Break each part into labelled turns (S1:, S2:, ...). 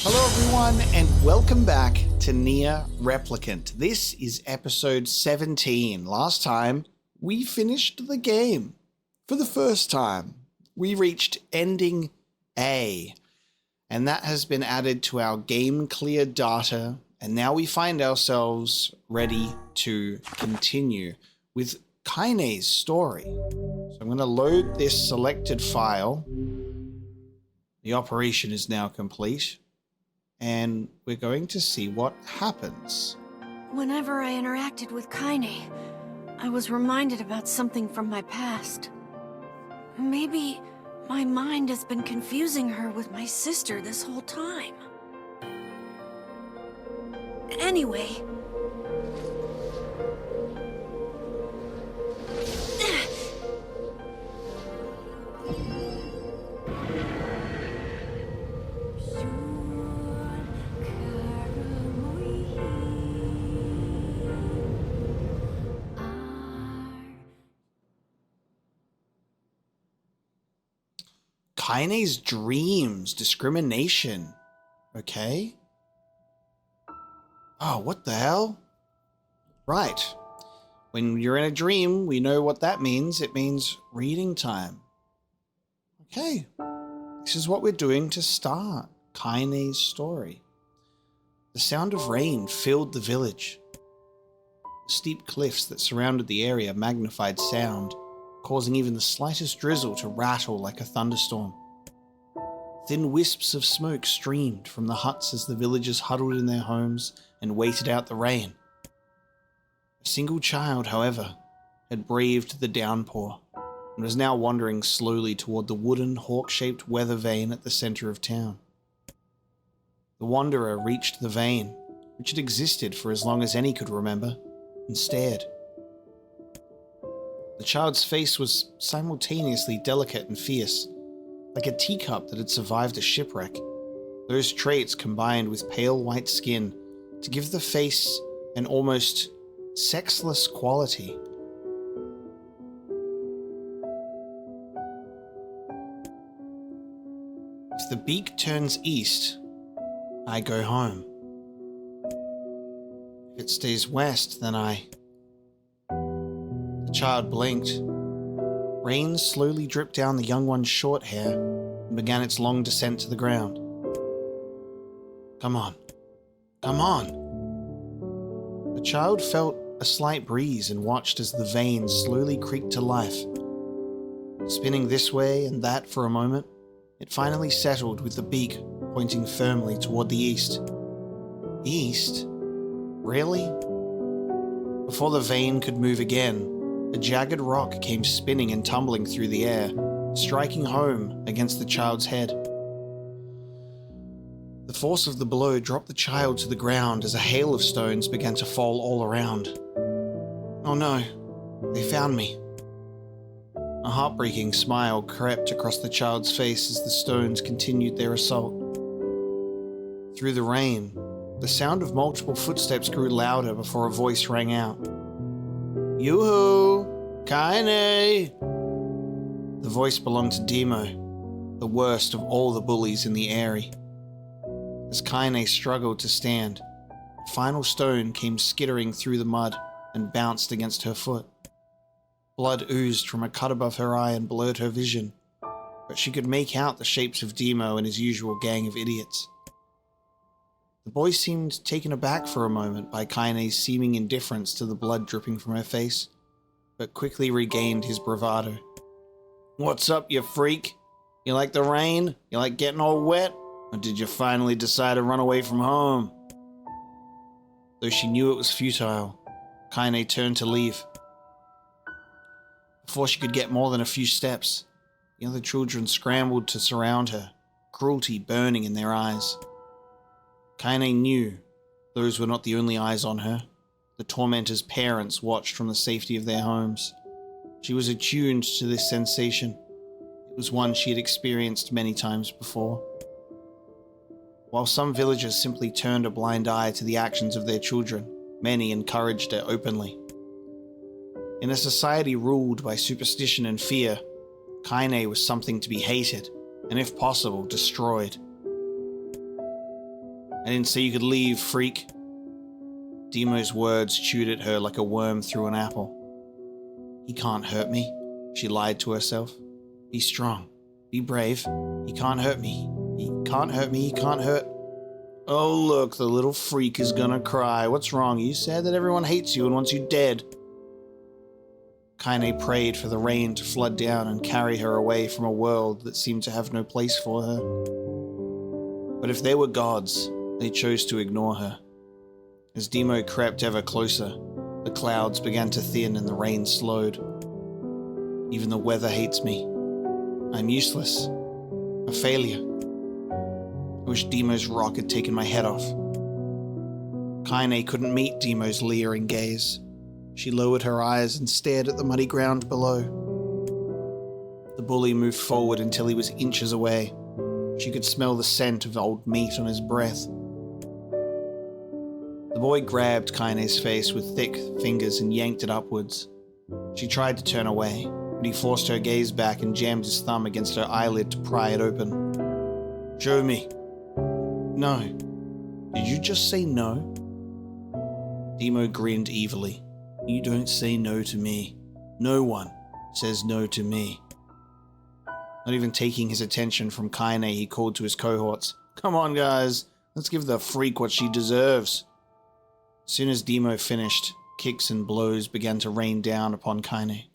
S1: Hello everyone and welcome back to NieR Replicant. This is episode 17. Last time we finished the game. For the first time, we reached ending A, and that has been added to our game clear data, and now we find ourselves ready to continue with Kaine's story. So I'm going to load this selected file. The operation is now complete. And we're going to see what happens.
S2: Whenever I interacted with Kaine, I was reminded about something from my past. Maybe my mind has been confusing her with my sister this whole time. Anyway...
S1: Kaine's dreams, discrimination. Okay. Oh, what the hell? Right. When you're in a dream, we know what that means. It means reading time. Okay. This is what we're doing to start Kaine's story. The sound of rain filled the village. The steep cliffs that surrounded the area magnified sound, causing even the slightest drizzle to rattle like a thunderstorm. Thin wisps of smoke streamed from the huts as the villagers huddled in their homes and waited out the rain. A single child, however, had braved the downpour and was now wandering slowly toward the wooden, hawk-shaped weather vane at the center of town. The wanderer reached the vane, which had existed for as long as any could remember, and stared. The child's face was simultaneously delicate and fierce, like a teacup that had survived a shipwreck. Those traits combined with pale white skin to give the face an almost sexless quality. If the beak turns east, I go home. If it stays west, then The child blinked. Rain slowly dripped down the young one's short hair and began its long descent to the ground. Come on. Come on. The child felt a slight breeze and watched as the vane slowly creaked to life. Spinning this way and that for a moment, it finally settled with the beak pointing firmly toward the east. East? Really? Before the vane could move again, a jagged rock came spinning and tumbling through the air, striking home against the child's head. The force of the blow dropped the child to the ground as a hail of stones began to fall all around. Oh no, they found me. A heartbreaking smile crept across the child's face as the stones continued their assault. Through the rain, the sound of multiple footsteps grew louder before a voice rang out. Yoo-hoo! Kaine! The voice belonged to Demo, the worst of all the bullies in the Eyrie. As Kaine struggled to stand, a final stone came skittering through the mud and bounced against her foot. Blood oozed from a cut above her eye and blurred her vision, but she could make out the shapes of Demo and his usual gang of idiots. The boy seemed taken aback for a moment by Kaine's seeming indifference to the blood dripping from her face, but quickly regained his bravado. What's up, you freak? You like the rain? You like getting all wet? Or did you finally decide to run away from home? Though she knew it was futile, Kaine turned to leave. Before she could get more than a few steps, the other children scrambled to surround her, cruelty burning in their eyes. Kaine knew those were not the only eyes on her. The tormentor's parents watched from the safety of their homes. She was attuned to this sensation. It was one she had experienced many times before. While some villagers simply turned a blind eye to the actions of their children, many encouraged it openly. In a society ruled by superstition and fear, Kaine was something to be hated, and if possible, destroyed. I didn't say you could leave, freak. Demo's words chewed at her like a worm through an apple. He can't hurt me, she lied to herself. Be strong. Be brave. He can't hurt me. He can't hurt me. He can't hurt... Oh, look, the little freak is gonna cry. What's wrong? You said that everyone hates you and wants you dead. Kaine prayed for the rain to flood down and carry her away from a world that seemed to have no place for her. But if there were gods, they chose to ignore her. As Demo crept ever closer, the clouds began to thin and the rain slowed. Even the weather hates me. I'm useless. A failure. I wish Demo's rock had taken my head off. Kaine couldn't meet Demo's leering gaze. She lowered her eyes and stared at the muddy ground below. The bully moved forward until he was inches away. She could smell the scent of old meat on his breath. The boy grabbed Kaine's face with thick fingers and yanked it upwards. She tried to turn away, but he forced her gaze back and jammed his thumb against her eyelid to pry it open. Show me. No. Did you just say no? Demo grinned evilly. You don't say no to me. No one says no to me. Not even taking his attention from Kaine, he called to his cohorts. Come on, guys. Let's give the freak what she deserves. As soon as Demo finished, kicks and blows began to rain down upon Kaine.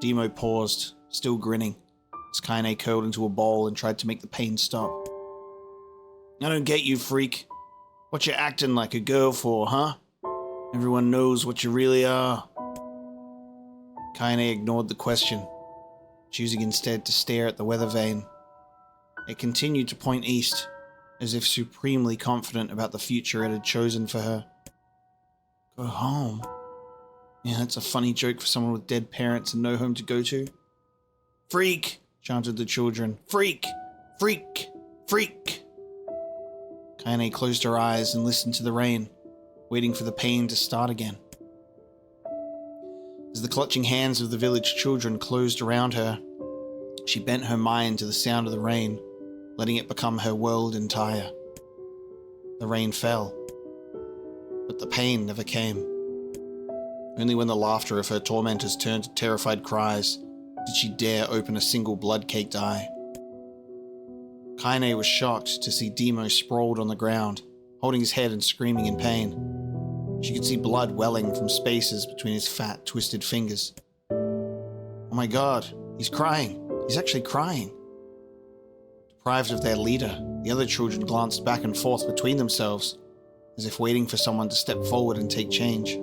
S1: Demo paused, still grinning, as Kaine curled into a ball and tried to make the pain stop. I don't get you, freak. What you acting like a girl for, huh? Everyone knows what you really are. Kaine ignored the question, choosing instead to stare at the weather vane. It continued to point east, as if supremely confident about the future it had chosen for her. Go home? Yeah, that's a funny joke for someone with dead parents and no home to go to. Freak! Chanted the children. Freak! Freak! Freak! Kaine closed her eyes and listened to the rain, waiting for the pain to start again. As the clutching hands of the village children closed around her, she bent her mind to the sound of the rain, letting it become her world entire. The rain fell, but the pain never came. Only when the laughter of her tormentors turned to terrified cries did she dare open a single blood-caked eye. Kaine was shocked to see Demo sprawled on the ground, holding his head and screaming in pain. She could see blood welling from spaces between his fat, twisted fingers. Oh my god, he's crying. He's actually crying. Deprived of their leader, the other children glanced back and forth between themselves, as if waiting for someone to step forward and take charge.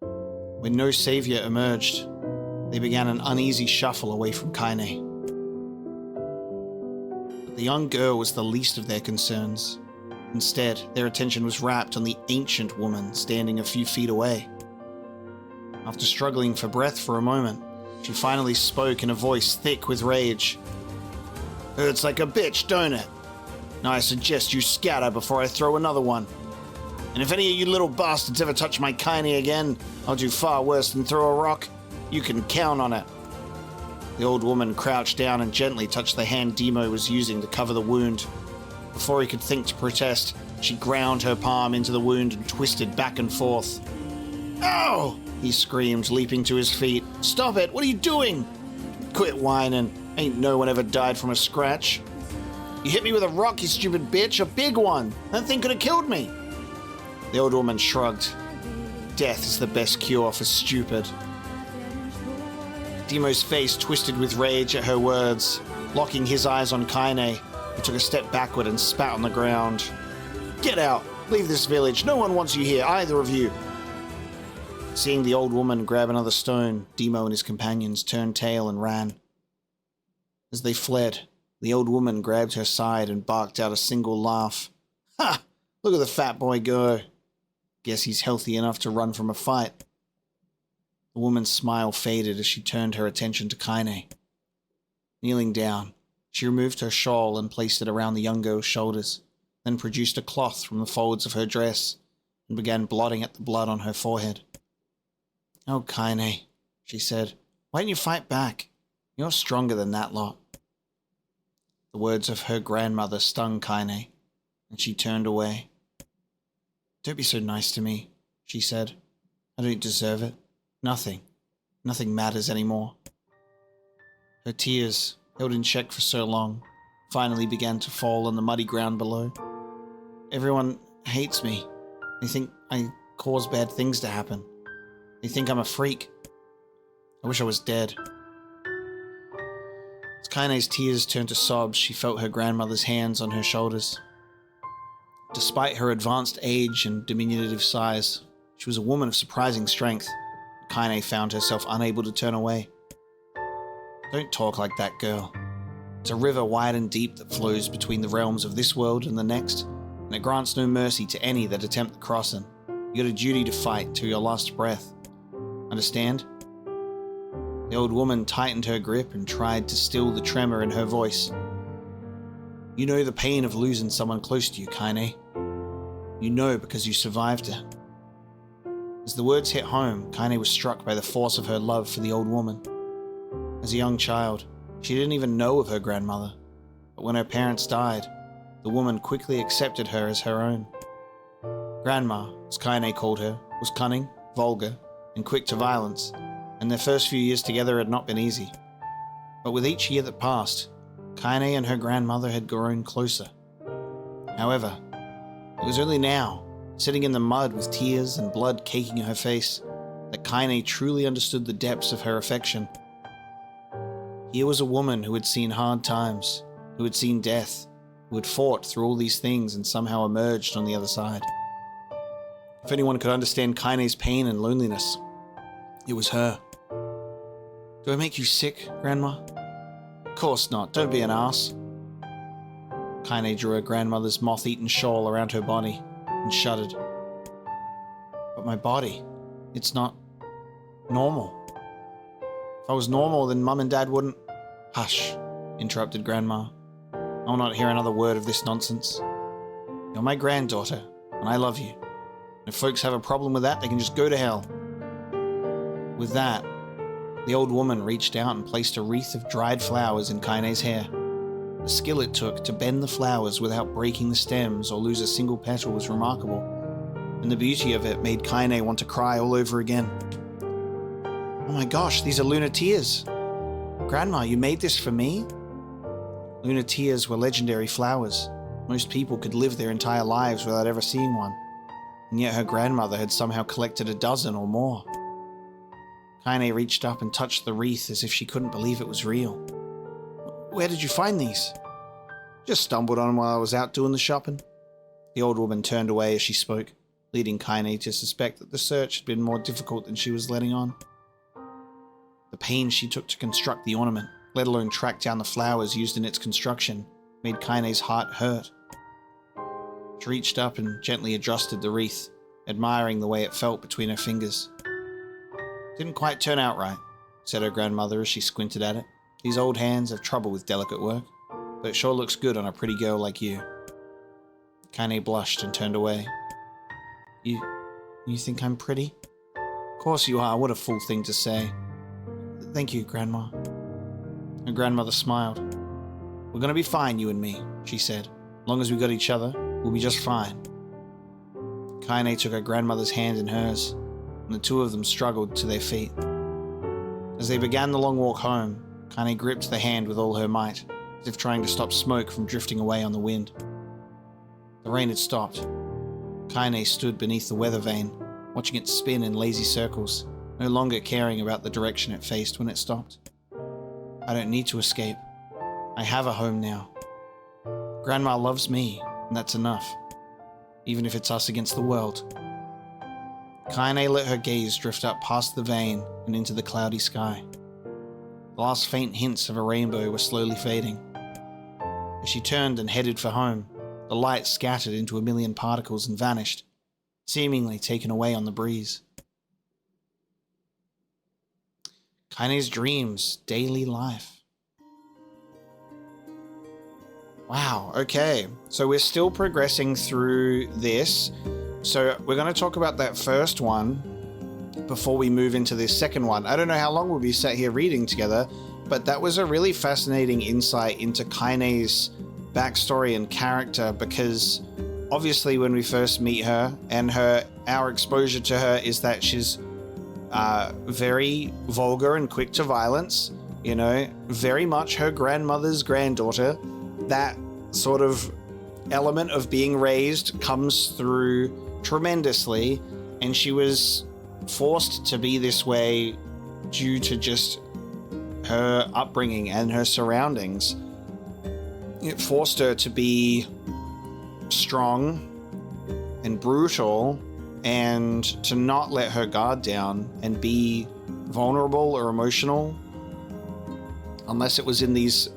S1: When no savior emerged, they began an uneasy shuffle away from Kaine. But the young girl was the least of their concerns. Instead, their attention was rapt on the ancient woman standing a few feet away. After struggling for breath for a moment, she finally spoke in a voice thick with rage. Hurts like a bitch, don't it? Now I suggest you scatter before I throw another one. And if any of you little bastards ever touch my Kaine again, I'll do far worse than throw a rock. You can count on it. The old woman crouched down and gently touched the hand Demo was using to cover the wound. Before he could think to protest, she ground her palm into the wound and twisted back and forth. Ow! He screamed, leaping to his feet. Stop it! What are you doing? Quit whining. Ain't no one ever died from a scratch. You hit me with a rock, you stupid bitch. A big one. That thing could have killed me. The old woman shrugged. Death is the best cure for stupid. Demo's face twisted with rage at her words. Locking his eyes on Kaine, he took a step backward and spat on the ground. Get out! Leave this village. No one wants you here, either of you. Seeing the old woman grab another stone, Demo and his companions turned tail and ran. As they fled, the old woman grabbed her side and barked out a single laugh. Ha! Look at the fat boy go. Guess he's healthy enough to run from a fight. The woman's smile faded as she turned her attention to Kaine. Kneeling down, she removed her shawl and placed it around the young girl's shoulders, then produced a cloth from the folds of her dress and began blotting at the blood on her forehead. Oh, Kaine, she said, why didn't you fight back? You're stronger than that lot. The words of her grandmother stung Kaine, and she turned away. "Don't be so nice to me," she said. "I don't deserve it. Nothing matters anymore." Her tears, held in check for so long, finally began to fall on the muddy ground below. "Everyone hates me. They think I cause bad things to happen. They think I'm a freak. I wish I was dead." As Kaine's tears turned to sobs, she felt her grandmother's hands on her shoulders. Despite her advanced age and diminutive size, she was a woman of surprising strength. Kaine found herself unable to turn away. "Don't talk like that, girl. It's a river wide and deep that flows between the realms of this world and the next, and it grants no mercy to any that attempt the crossing. You got a duty to fight till your last breath. Understand?" The old woman tightened her grip and tried to still the tremor in her voice. "You know the pain of losing someone close to you, Kaine. You know because you survived it." As the words hit home, Kaine was struck by the force of her love for the old woman. As a young child, she didn't even know of her grandmother, but when her parents died, the woman quickly accepted her as her own. Grandma, as Kaine called her, was cunning, vulgar, and quick to violence, and their first few years together had not been easy. But with each year that passed, Kaine and her grandmother had grown closer. However, it was only now, sitting in the mud with tears and blood caking her face, that Kaine truly understood the depths of her affection. Here was a woman who had seen hard times, who had seen death, who had fought through all these things and somehow emerged on the other side. If anyone could understand Kaine's pain and loneliness, it was her. "Do I make you sick, Grandma?" "Of course not. Don't be an ass." Kaine drew her grandmother's moth-eaten shawl around her body and shuddered. "But my body, it's not normal. If I was normal, then Mum and Dad wouldn't—" "Hush," interrupted Grandma. "I will not hear another word of this nonsense. You're my granddaughter, and I love you. If folks have a problem with that, they can just go to hell." With that, the old woman reached out and placed a wreath of dried flowers in Kaine's hair. The skill it took to bend the flowers without breaking the stems or lose a single petal was remarkable, and the beauty of it made Kaine want to cry all over again. "Oh my gosh, these are lunar tears! Grandma, you made this for me?" Lunar tears were legendary flowers. Most people could live their entire lives without ever seeing one, and yet her grandmother had somehow collected a dozen or more. Kaine reached up and touched the wreath as if she couldn't believe it was real. "Where did you find these?" "Just stumbled on them while I was out doing the shopping." The old woman turned away as she spoke, leading Kaine to suspect that the search had been more difficult than she was letting on. The pain she took to construct the ornament, let alone track down the flowers used in its construction, made Kaine's heart hurt. She reached up and gently adjusted the wreath, admiring the way it felt between her fingers. "Didn't quite turn out right," said her grandmother as she squinted at it. "These old hands have trouble with delicate work, but it sure looks good on a pretty girl like you." Kaine blushed and turned away. You think I'm pretty?" "Of course you are. What a fool thing to say." "Thank you, Grandma." Her grandmother smiled. "We're gonna be fine, you and me," she said. "As long as we got each other, we'll be just fine." Kaine took her grandmother's hand in hers, and the two of them struggled to their feet. As they began the long walk home, Kaine gripped the hand with all her might, as if trying to stop smoke from drifting away on the wind. The rain had stopped. Kaine stood beneath the weather vane, watching it spin in lazy circles, no longer caring about the direction it faced when it stopped. "I don't need to escape. I have a home now. Grandma loves me, and that's enough, even if it's us against the world." Kaine let her gaze drift up past the vane and into the cloudy sky. The last faint hints of a rainbow were slowly fading. As she turned and headed for home, the light scattered into a million particles and vanished, seemingly taken away on the breeze. Kaine's dreams, daily life. Wow, okay. So we're still progressing through this. So we're going to talk about that first one before we move into this second one. I don't know how long we'll be sat here reading together, but that was a really fascinating insight into Kaine's backstory and character, because obviously when we first meet her and our exposure to her is that she's very vulgar and quick to violence, you know, very much her grandmother's granddaughter. That sort of element of being raised comes through tremendously, and she was forced to be this way due to just her upbringing and her surroundings. It forced her to be strong and brutal, and to not let her guard down and be vulnerable or emotional, unless it was in these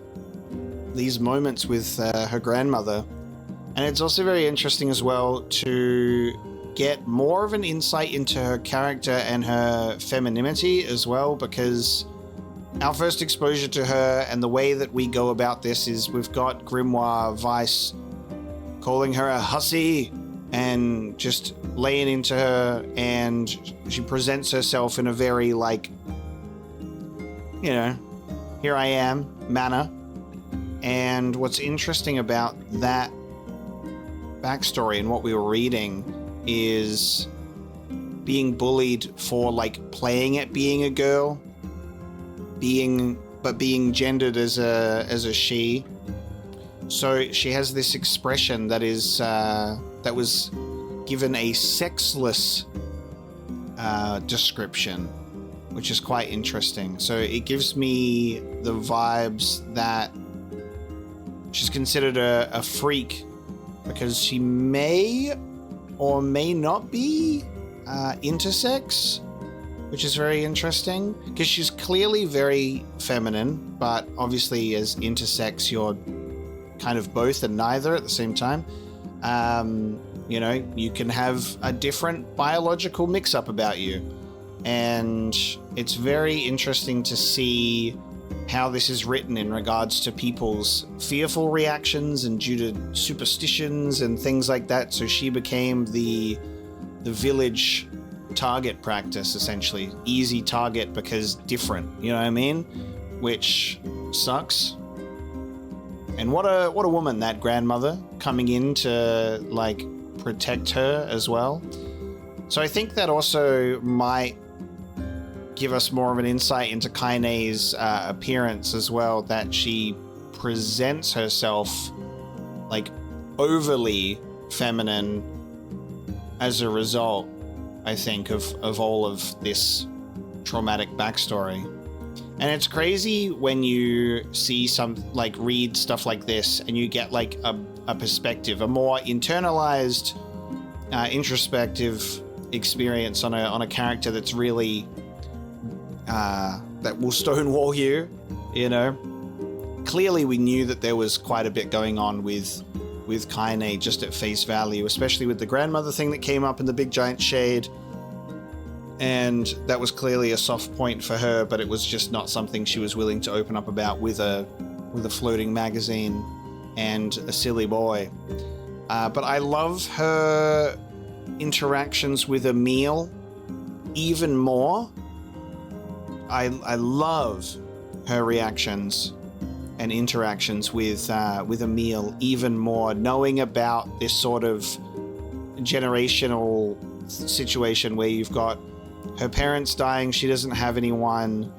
S1: moments with her grandmother. And it's also very interesting as well to get more of an insight into her character and her femininity as well, because our first exposure to her and the way that we go about this is we've got Grimoire Vice calling her a hussy and just laying into her, and she presents herself in a very, like, you know, here I am manner. And what's interesting about that backstory and what we were reading is being bullied for, like, playing at being a girl, being gendered as a she. So she has this expression that is that was given a sexless description, which is quite interesting. So it gives me the vibes that she's considered a freak because she may or may not be intersex, which is very interesting because she's clearly very feminine, but obviously as intersex you're kind of both and neither at the same time. You know, you can have a different biological mix-up about you, and it's very interesting to see how this is written in regards to people's fearful reactions and due to superstitions and things like that. So she became the village target practice, essentially. Easy target because different, you know what I mean? Which sucks. And what a woman, that grandmother, coming in to, like, protect her as well. So I think that also might give us more of an insight into Kaine's appearance as well, that she presents herself, like, overly feminine as a result, I think, of all of this traumatic backstory. And it's crazy when you see read stuff like this and you get, like, a perspective, a more internalized, introspective experience on a character that's really, that will stonewall you, you know? Clearly we knew that there was quite a bit going on with Kaine just at face value, especially with the grandmother thing that came up in the big giant shade. And that was clearly a soft point for her, but it was just not something she was willing to open up about with a floating magazine and a silly boy. But I love her interactions with Emile even more. I love her reactions and interactions with Emile even more, knowing about this sort of generational situation where you've got her parents dying, she doesn't have anyone,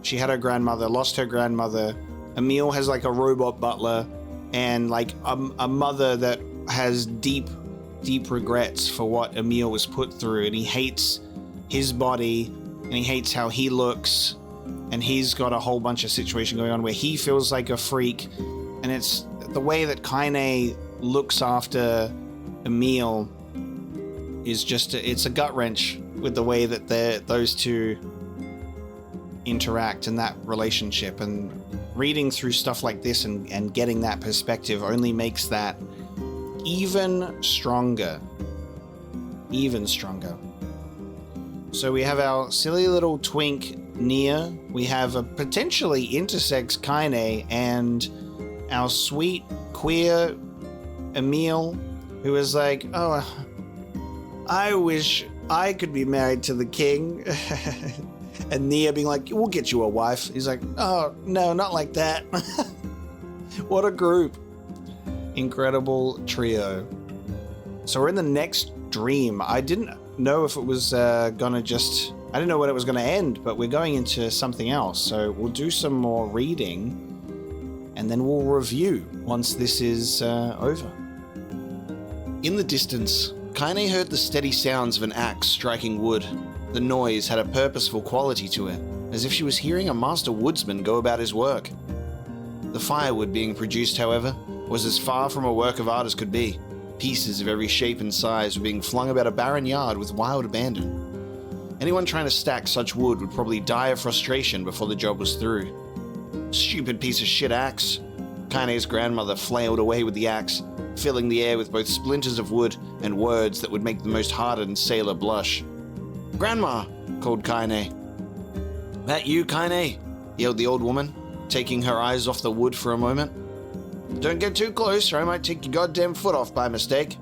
S1: she had her grandmother, lost her grandmother, Emile has, like, a robot butler, and, like, a mother that has deep regrets for what Emile was put through, and he hates his body, and he hates how he looks, and he's got a whole bunch of situation going on where he feels like a freak, and it's the way that Kaine looks after Emile is just it's a gut wrench with the way that those two interact in that relationship. And reading through stuff like this and getting that perspective only makes that even stronger. So we have our silly little twink NieR, we have a potentially intersex Kaine, and our sweet queer Emile, who is like, oh, I wish I could be married to the king. And NieR being like, we'll get you a wife. He's like, oh, no, not like that. What a group. Incredible trio. So we're in the next dream. I didn't know if it was I didn't know when it was going to end, but we're going into something else. So we'll do some more reading and then we'll review once this is over. In the distance, Kaine heard the steady sounds of an axe striking wood. The noise had a purposeful quality to it, as if she was hearing a master woodsman go about his work. The firewood being produced, however, was as far from a work of art as could be. Pieces of every shape and size were being flung about a barren yard with wild abandon. Anyone trying to stack such wood would probably die of frustration before the job was through. Stupid piece of shit axe. Kaine's grandmother flailed away with the axe, filling the air with both splinters of wood and words that would make the most hardened sailor blush. "Grandma!" called Kaine. "That you, Kaine?" yelled the old woman, taking her eyes off the wood for a moment. "Don't get too close or I might take your goddamn foot off by mistake."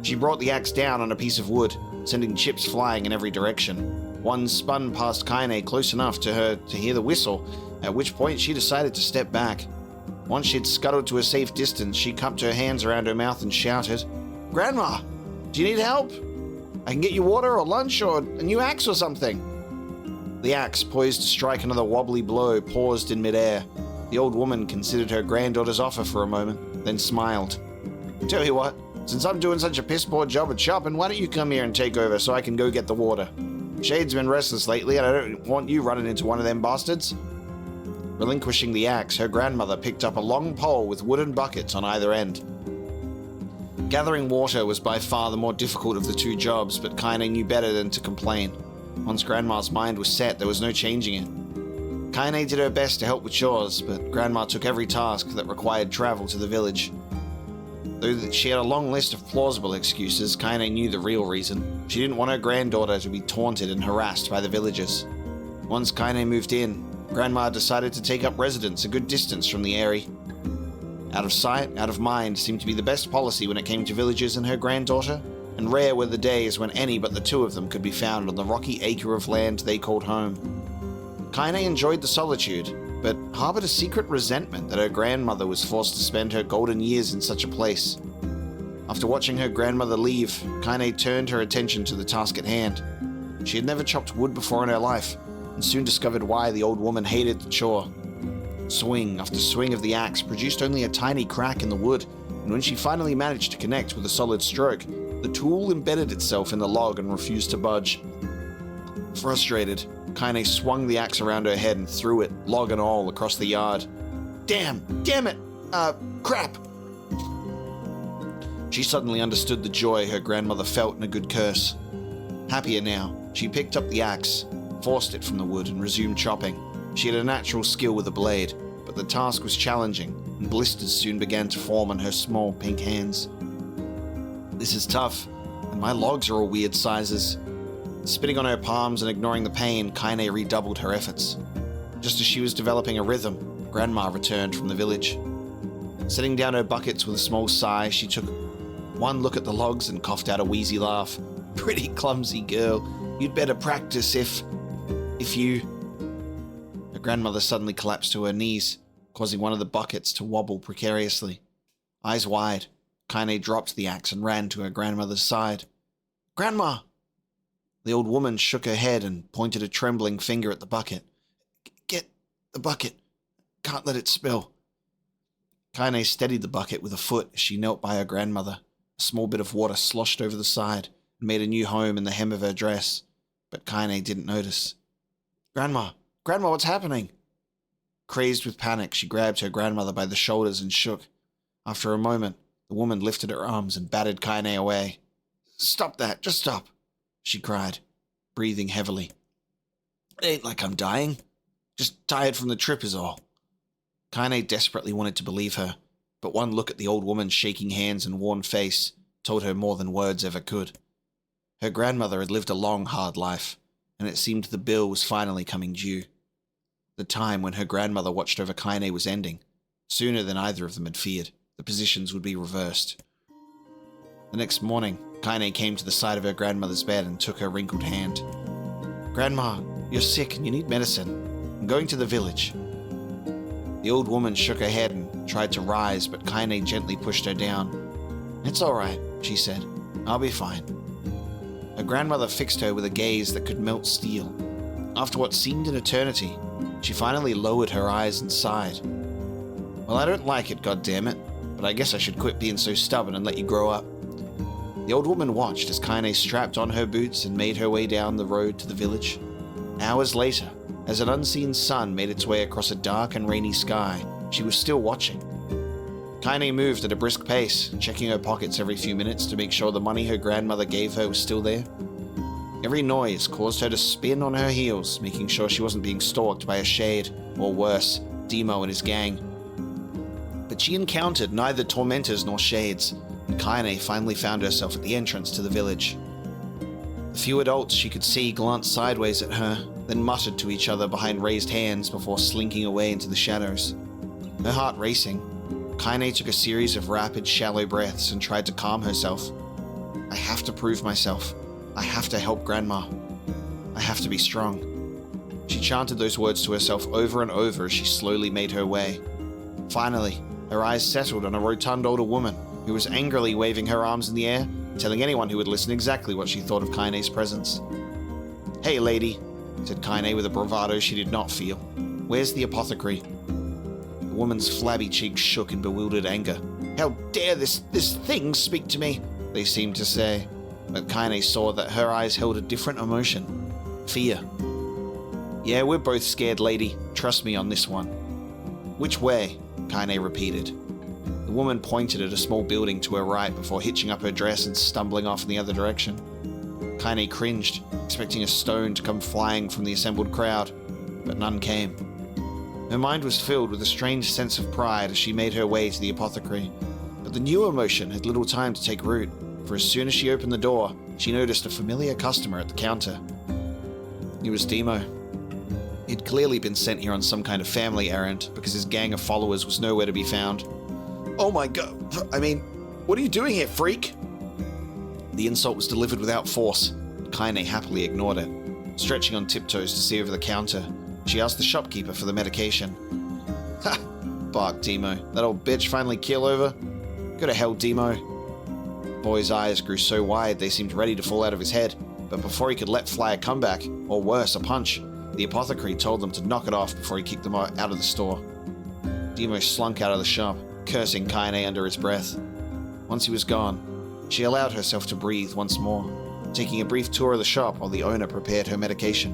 S1: She brought the axe down on a piece of wood, sending chips flying in every direction. One spun past Kaine close enough to her to hear the whistle, at which point she decided to step back. Once she'd scuttled to a safe distance, she cupped her hands around her mouth and shouted, "Grandma, do you need help? I can get you water or lunch or a new axe or something." The axe, poised to strike another wobbly blow, paused in midair. The old woman considered her granddaughter's offer for a moment, then smiled. "Tell you what, since I'm doing such a piss-poor job at shopping, why don't you come here and take over so I can go get the water? Shade's been restless lately and I don't want you running into one of them bastards." Relinquishing the axe, her grandmother picked up a long pole with wooden buckets on either end. Gathering water was by far the more difficult of the two jobs, but Kaine knew better than to complain. Once Grandma's mind was set, there was no changing it. Kaine did her best to help with chores, but Grandma took every task that required travel to the village. Though she had a long list of plausible excuses, Kaine knew the real reason. She didn't want her granddaughter to be taunted and harassed by the villagers. Once Kaine moved in, Grandma decided to take up residence a good distance from the Eyrie. Out of sight, out of mind seemed to be the best policy when it came to villagers and her granddaughter, and rare were the days when any but the two of them could be found on the rocky acre of land they called home. Kaine enjoyed the solitude, but harbored a secret resentment that her grandmother was forced to spend her golden years in such a place. After watching her grandmother leave, Kaine turned her attention to the task at hand. She had never chopped wood before in her life, and soon discovered why the old woman hated the chore. Swing after swing of the axe produced only a tiny crack in the wood, and when she finally managed to connect with a solid stroke, the tool embedded itself in the log and refused to budge. Frustrated, Kaine swung the axe around her head and threw it, log and all, across the yard. Damn it! Crap! She suddenly understood the joy her grandmother felt in a good curse. Happier now, she picked up the axe, forced it from the wood, and resumed chopping. She had a natural skill with a blade, but the task was challenging, and blisters soon began to form on her small pink hands. "This is tough, and my logs are all weird sizes." Spitting on her palms and ignoring the pain, Kaine redoubled her efforts. Just as she was developing a rhythm, Grandma returned from the village. Setting down her buckets with a small sigh, she took one look at the logs and coughed out a wheezy laugh. "Pretty clumsy girl. You'd better practice if you..." Her grandmother suddenly collapsed to her knees, causing one of the buckets to wobble precariously. Eyes wide, Kaine dropped the axe and ran to her grandmother's side. "Grandma!" The old woman shook her head and pointed a trembling finger at the bucket. "Get the bucket. Can't let it spill." Kaine steadied the bucket with a foot as she knelt by her grandmother. A small bit of water sloshed over the side and made a new home in the hem of her dress, but Kaine didn't notice. Grandma, what's happening?" Crazed with panic, she grabbed her grandmother by the shoulders and shook. After a moment, the woman lifted her arms and batted Kaine away. "Stop that, just stop," she cried, breathing heavily. "It ain't like I'm dying. Just tired from the trip is all." Kaine desperately wanted to believe her, but one look at the old woman's shaking hands and worn face told her more than words ever could. Her grandmother had lived a long, hard life, and it seemed the bill was finally coming due. The time when her grandmother watched over Kaine was ending. Sooner than either of them had feared, the positions would be reversed. The next morning, Kaine came to the side of her grandmother's bed and took her wrinkled hand. "Grandma, You're sick and you need medicine. I'm going to the village." The old woman shook her head and tried to rise, but Kaine gently pushed her down. "It's all right," she said. "I'll be fine." Her grandmother fixed her with a gaze that could melt steel. After what seemed an eternity, she finally lowered her eyes and sighed. "Well, I don't like it, goddammit, but I guess I should quit being so stubborn and let you grow up." The old woman watched as Kaine strapped on her boots and made her way down the road to the village. Hours later, as an unseen sun made its way across a dark and rainy sky, she was still watching. Kaine moved at a brisk pace, checking her pockets every few minutes to make sure the money her grandmother gave her was still there. Every noise caused her to spin on her heels, making sure she wasn't being stalked by a shade, or worse, Demo and his gang. But she encountered neither tormentors nor shades, and Kaine finally found herself at the entrance to the village. The few adults she could see glanced sideways at her, then muttered to each other behind raised hands before slinking away into the shadows. Her heart racing, Kaine took a series of rapid, shallow breaths and tried to calm herself. "I have to prove myself. I have to help Grandma. I have to be strong." She chanted those words to herself over and over as she slowly made her way. Finally, her eyes settled on a rotund older woman who was angrily waving her arms in the air, telling anyone who would listen exactly what she thought of Kaine's presence. "Hey, lady," said Kaine with a bravado she did not feel. "Where's the apothecary?" The woman's flabby cheeks shook in bewildered anger. "How dare this thing speak to me?" they seemed to say. But Kaine saw that her eyes held a different emotion. Fear. "Yeah, we're both scared, lady. Trust me on this one." "Which way?" Kaine repeated. The woman pointed at a small building to her right before hitching up her dress and stumbling off in the other direction. Kaine cringed, expecting a stone to come flying from the assembled crowd, but none came. Her mind was filled with a strange sense of pride as she made her way to the apothecary, but the new emotion had little time to take root, for as soon as she opened the door, she noticed a familiar customer at the counter. It was Demo. He'd clearly been sent here on some kind of family errand, because his gang of followers was nowhere to be found. "Oh my god, what are you doing here, freak?" The insult was delivered without force, but Kaine happily ignored it. Stretching on tiptoes to see over the counter, she asked the shopkeeper for the medication. "Ha!" barked Demo. "That old bitch finally keel over? Go to hell, Demo." The boy's eyes grew so wide they seemed ready to fall out of his head, but before he could let fly a comeback, or worse, a punch, the apothecary told them to knock it off before he kicked them out of the store. Demo slunk out of the shop, cursing Kaine under his breath. Once he was gone, she allowed herself to breathe once more, taking a brief tour of the shop while the owner prepared her medication.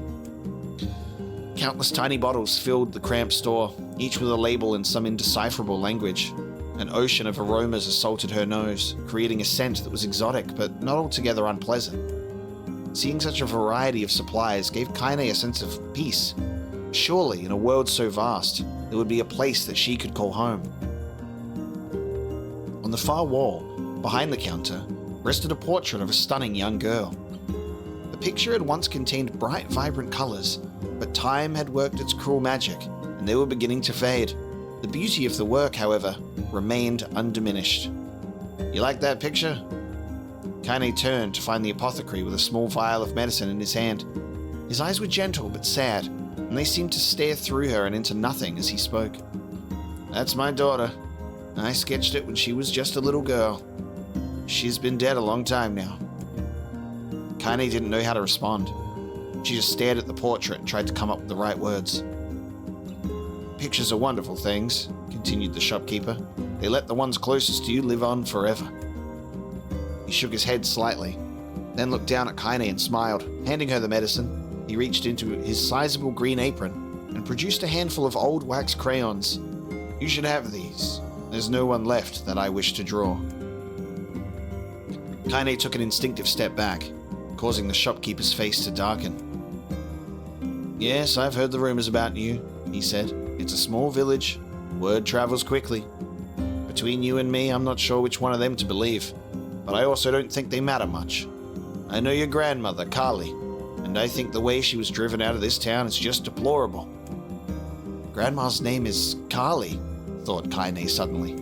S1: Countless tiny bottles filled the cramped store, each with a label in some indecipherable language. An ocean of aromas assaulted her nose, creating a scent that was exotic but not altogether unpleasant. Seeing such a variety of supplies gave Kaine a sense of peace. Surely, in a world so vast, there would be a place that she could call home. On the far wall, behind the counter, rested a portrait of a stunning young girl. The picture had once contained bright, vibrant colors, but time had worked its cruel magic, and they were beginning to fade. The beauty of the work, however, remained undiminished. "You like that picture?" Kaine turned to find the apothecary with a small vial of medicine in his hand. His eyes were gentle but sad, and they seemed to stare through her and into nothing as he spoke. "That's my daughter. I sketched it when she was just a little girl. She's been dead a long time now." Kaine didn't know how to respond. She just stared at the portrait and tried to come up with the right words. "Pictures are wonderful things," continued the shopkeeper. "They let the ones closest to you live on forever." He shook his head slightly, then looked down at Kaine and smiled. Handing her the medicine, he reached into his sizable green apron and produced a handful of old wax crayons. "You should have these. There's no one left that I wish to draw." Kaine took an instinctive step back, causing the shopkeeper's face to darken. "Yes, I've heard the rumors about you," he said. "It's a small village. Word travels quickly. Between you and me, I'm not sure which one of them to believe, but I also don't think they matter much. I know your grandmother, Carly, and I think the way she was driven out of this town is just deplorable." "Grandma's name is Carly," thought Kaine suddenly.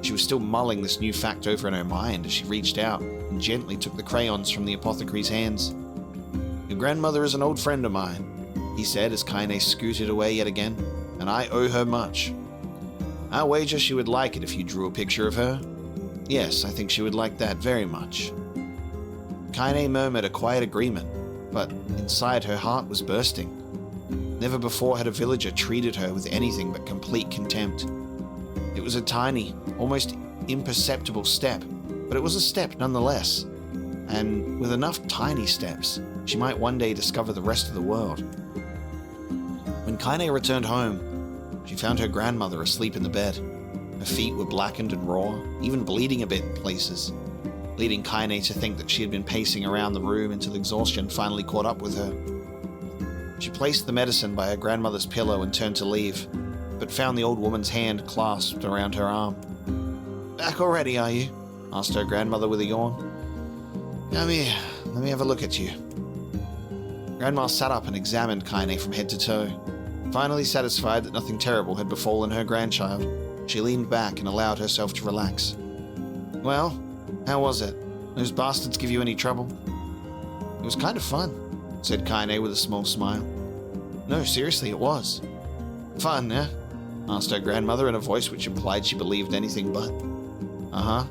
S1: She was still mulling this new fact over in her mind as she reached out and gently took the crayons from the apothecary's hands. "Your grandmother is an old friend of mine. he said as Kaine scooted away yet again, and I owe her much. I wager she would like it if you drew a picture of her. Yes, I think she would like that very much. Kaine murmured a quiet agreement, but inside her heart was bursting. Never before had a villager treated her with anything but complete contempt. It was a tiny, almost imperceptible step, but it was a step nonetheless. And with enough tiny steps, she might one day discover the rest of the world. When Kaine returned home, she found her grandmother asleep in the bed. Her feet were blackened and raw, even bleeding a bit in places, leading Kaine to think that she had been pacing around the room until exhaustion finally caught up with her. She placed the medicine by her grandmother's pillow and turned to leave, but found the old woman's hand clasped around her arm. "Back already, are you?" asked her grandmother with a yawn. "Come here, let me have a look at you." Grandma sat up and examined Kaine from head to toe. Finally satisfied that nothing terrible had befallen her grandchild, she leaned back and allowed herself to relax. "Well, how was it? Those bastards give you any trouble?" "It was kind of fun," said Kaine with a small smile. "No, seriously, it was." "Fun, eh?" asked her grandmother in a voice which implied she believed anything but. "Uh-huh.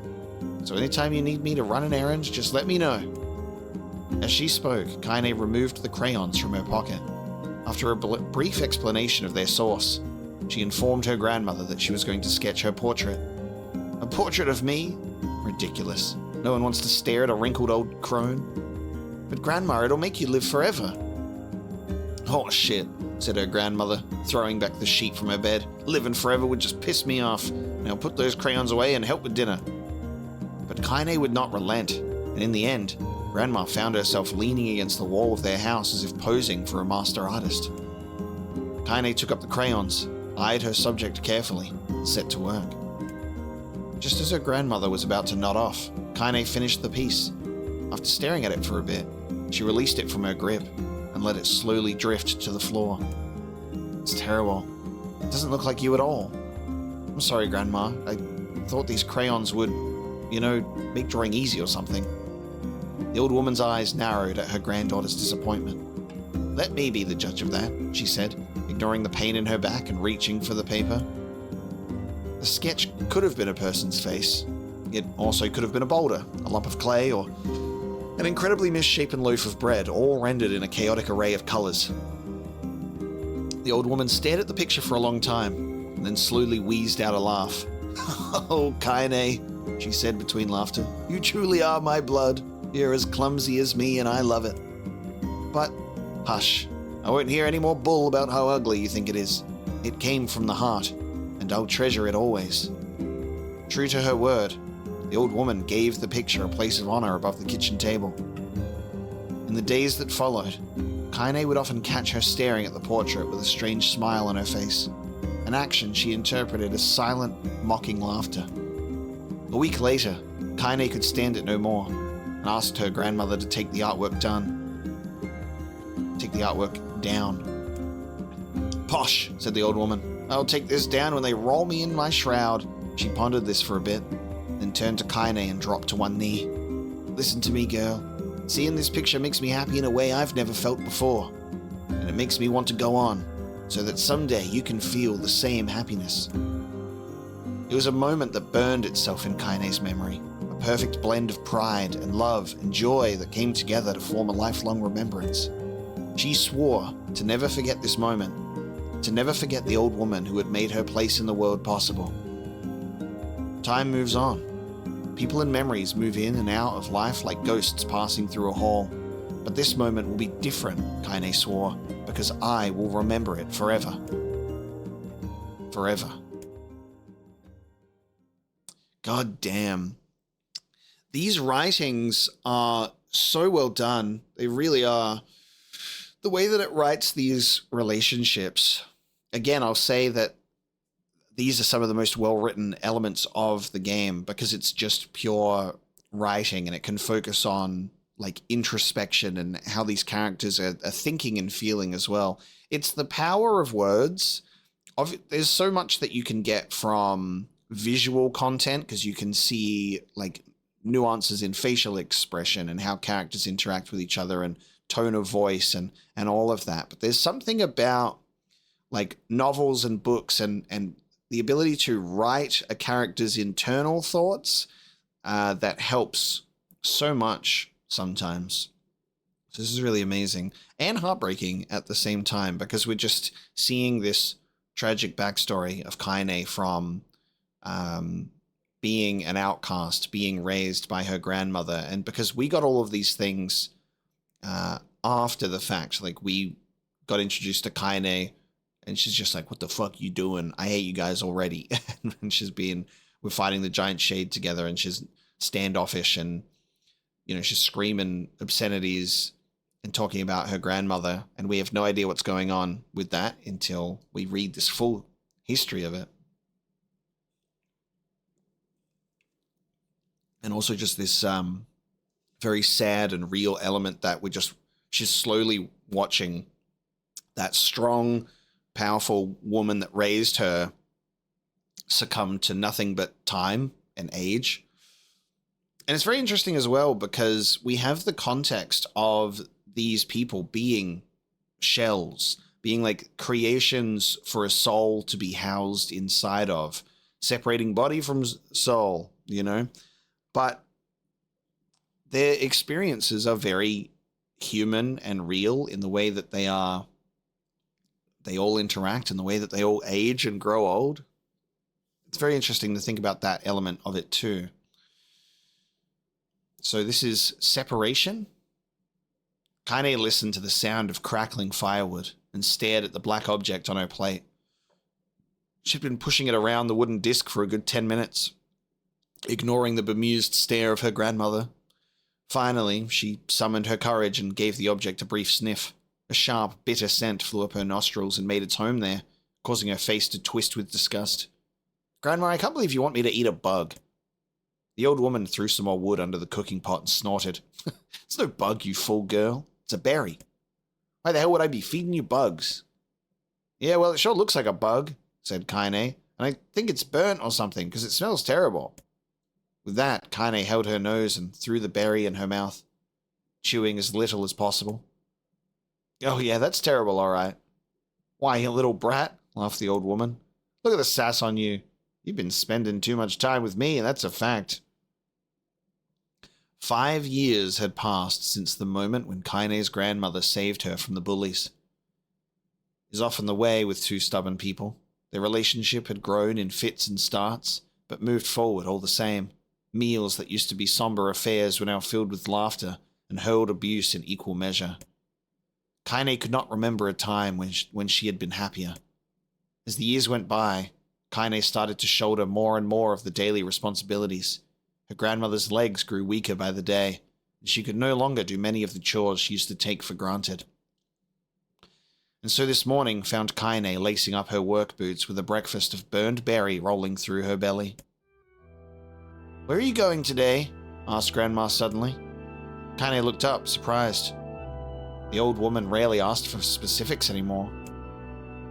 S1: So anytime you need me to run an errand, just let me know." As she spoke, Kaine removed the crayons from her pocket. After a brief explanation of their source, she informed her grandmother that she was going to sketch her portrait. "A portrait of me? Ridiculous. No one wants to stare at a wrinkled old crone." "But Grandma, it'll make you live forever." "Oh shit," said her grandmother, throwing back the sheet from her bed. "Living forever would just piss me off. Now put those crayons away and help with dinner." But Kaine would not relent, and in the end, Grandma found herself leaning against the wall of their house as if posing for a master artist. Kaine took up the crayons, eyed her subject carefully, and set to work. Just as her grandmother was about to nod off, Kaine finished the piece. After staring at it for a bit, she released it from her grip and let it slowly drift to the floor. "It's terrible. It doesn't look like you at all." "I'm sorry, Grandma. I thought these crayons would, make drawing easy or something." The old woman's eyes narrowed at her granddaughter's disappointment. "Let me be the judge of that," she said, ignoring the pain in her back and reaching for the paper. The sketch could have been a person's face. It also could have been a boulder, a lump of clay, or an incredibly misshapen loaf of bread, all rendered in a chaotic array of colors. The old woman stared at the picture for a long time, and then slowly wheezed out a laugh. "Oh, Kaine," she said between laughter, "you truly are my blood. You're as clumsy as me, and I love it. But, hush, I won't hear any more bull about how ugly you think it is. It came from the heart, and I'll treasure it always." True to her word, the old woman gave the picture a place of honor above the kitchen table. In the days that followed, Kaine would often catch her staring at the portrait with a strange smile on her face, an action she interpreted as silent, mocking laughter. A week later, Kaine could stand it no more, and asked her grandmother to take the artwork down. "Posh," said the old woman. "I'll take this down when they roll me in my shroud." She pondered this for a bit, then turned to Kaine and dropped to one knee. "Listen to me, girl. Seeing this picture makes me happy in a way I've never felt before, and it makes me want to go on, so that someday you can feel the same happiness." It was a moment that burned itself in Kaine's memory, a perfect blend of pride and love and joy that came together to form a lifelong remembrance. She swore to never forget this moment, to never forget the old woman who had made her place in the world possible. Time moves on. People and memories move in and out of life like ghosts passing through a hall. But this moment will be different, Kaine swore, because I will remember it forever. Forever. God damn. These writings are so well done. They really are. The way that it writes these relationships, again, I'll say that these are some of the most well-written elements of the game because it's just pure writing and it can focus on like introspection and how these characters are thinking and feeling as well. It's the power of words. There's so much that you can get from visual content because you can see like nuances in facial expression and how characters interact with each other and tone of voice and all of that. But there's something about like novels and books and the ability to write a character's internal thoughts that helps so much sometimes. So this is really amazing and heartbreaking at the same time, because we're just seeing this tragic backstory of Kaine from being an outcast, being raised by her grandmother. And because we got all of these things after the fact, like we got introduced to Kaine and she's just like, what the fuck you doing? I hate you guys already. And we're fighting the giant shade together, and she's standoffish, and, you know, she's screaming obscenities and talking about her grandmother. And we have no idea what's going on with that until we read this full history of it. And also just this very sad and real element that she's slowly watching that strong, powerful woman that raised her succumb to nothing but time and age. And it's very interesting as well, because we have the context of these people being shells, being like creations for a soul to be housed inside of, separating body from soul, you know? But their experiences are very human and real in the way that they all interact, in the way that they all age and grow old. It's very interesting to think about that element of it too. So this is separation. Kaine listened to the sound of crackling firewood and stared at the black object on her plate. She'd been pushing it around the wooden disc for a good 10 minutes, ignoring the bemused stare of her grandmother. Finally, she summoned her courage and gave the object a brief sniff. A sharp, bitter scent flew up her nostrils and made its home there, causing her face to twist with disgust. Grandma, I can't believe you want me to eat a bug. The old woman threw some more wood under the cooking pot and snorted. It's no bug, you fool girl. It's a berry. Why the hell would I be feeding you bugs? Yeah, well, it sure looks like a bug, said Kaine, and I think it's burnt or something, because it smells terrible. With that, Kaine held her nose and threw the berry in her mouth, chewing as little as possible. Oh yeah, that's terrible, all right. Why, you little brat, laughed the old woman. Look at the sass on you. You've been spending too much time with me, and that's a fact. 5 years had passed since the moment when Kaine's grandmother saved her from the bullies. Is often the way with two stubborn people. Their relationship had grown in fits and starts, but moved forward all the same. Meals that used to be somber affairs were now filled with laughter and hurled abuse in equal measure. Kaine could not remember a time when she had been happier. As the years went by, Kaine started to shoulder more and more of the daily responsibilities. Her grandmother's legs grew weaker by the day, and she could no longer do many of the chores she used to take for granted. And so this morning found Kaine lacing up her work boots with a breakfast of burned berry rolling through her belly. Where are you going today? Asked Grandma suddenly. Kaine looked up, surprised. The old woman rarely asked for specifics anymore.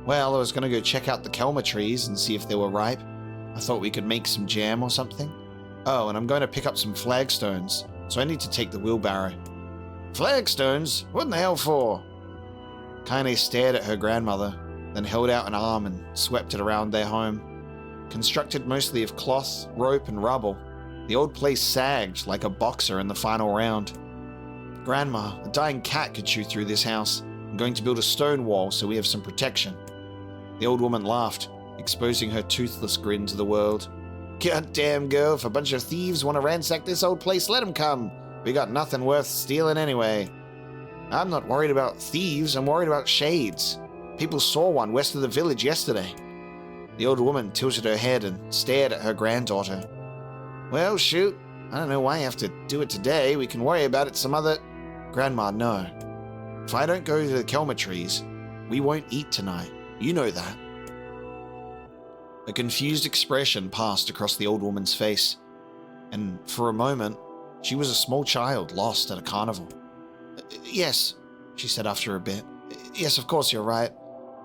S1: Well, I was going to go check out the kelma trees and see if they were ripe. I thought we could make some jam or something. Oh, and I'm going to pick up some flagstones, so I need to take the wheelbarrow. Flagstones? What in the hell for? Kaine stared at her grandmother, then held out an arm and swept it around their home. Constructed mostly of cloth, rope, and rubble, the old place sagged like a boxer in the final round. Grandma, a dying cat could chew through this house. I'm going to build a stone wall so we have some protection. The old woman laughed, exposing her toothless grin to the world. Goddamn girl, if a bunch of thieves want to ransack this old place, let them come. We got nothing worth stealing anyway. I'm not worried about thieves, I'm worried about shades. People saw one west of the village yesterday. The old woman tilted her head and stared at her granddaughter. Well, shoot. I don't know why you have to do it today. We can worry about it some other... Grandma, no. If I don't go to the kelma trees, we won't eat tonight. You know that. A confused expression passed across the old woman's face, and for a moment, she was a small child lost at a carnival. Yes, she said after a bit. Yes, of course you're right.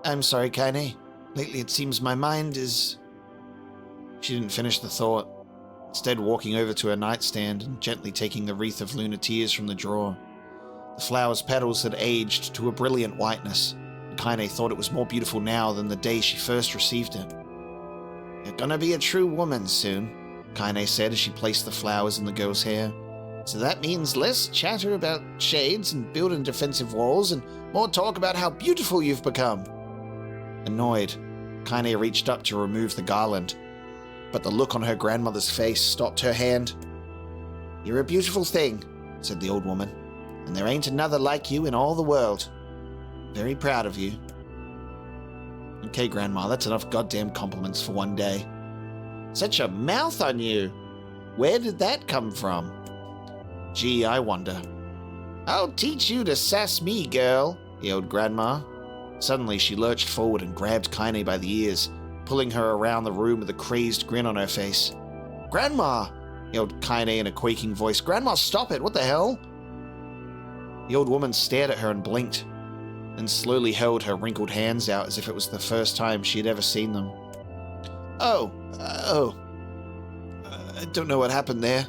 S1: I'm sorry, Kaine. Lately it seems my mind is... She didn't finish the thought, instead walking over to her nightstand and gently taking the wreath of lunar tears from the drawer. The flower's petals had aged to a brilliant whiteness, and Kaine thought it was more beautiful now than the day she first received it. "You're gonna be a true woman soon," Kaine said as she placed the flowers in the girl's hair. "So that means less chatter about shades and building defensive walls and more talk about how beautiful you've become." Annoyed, Kaine reached up to remove the garland, but the look on her grandmother's face stopped her hand. "You're a beautiful thing," said the old woman, "and there ain't another like you in all the world. Very proud of you." "Okay, Grandma, that's enough goddamn compliments for one day." "Such a mouth on you! Where did that come from?" "Gee, I wonder." "I'll teach you to sass me, girl," yelled Grandma. Suddenly, she lurched forward and grabbed Kaine by the ears, pulling her around the room with a crazed grin on her face. "Grandma!" yelled Kaine in a quaking voice. "Grandma, stop it! What the hell?" The old woman stared at her and blinked, then slowly held her wrinkled hands out as if it was the first time she had ever seen them. I don't know what happened there.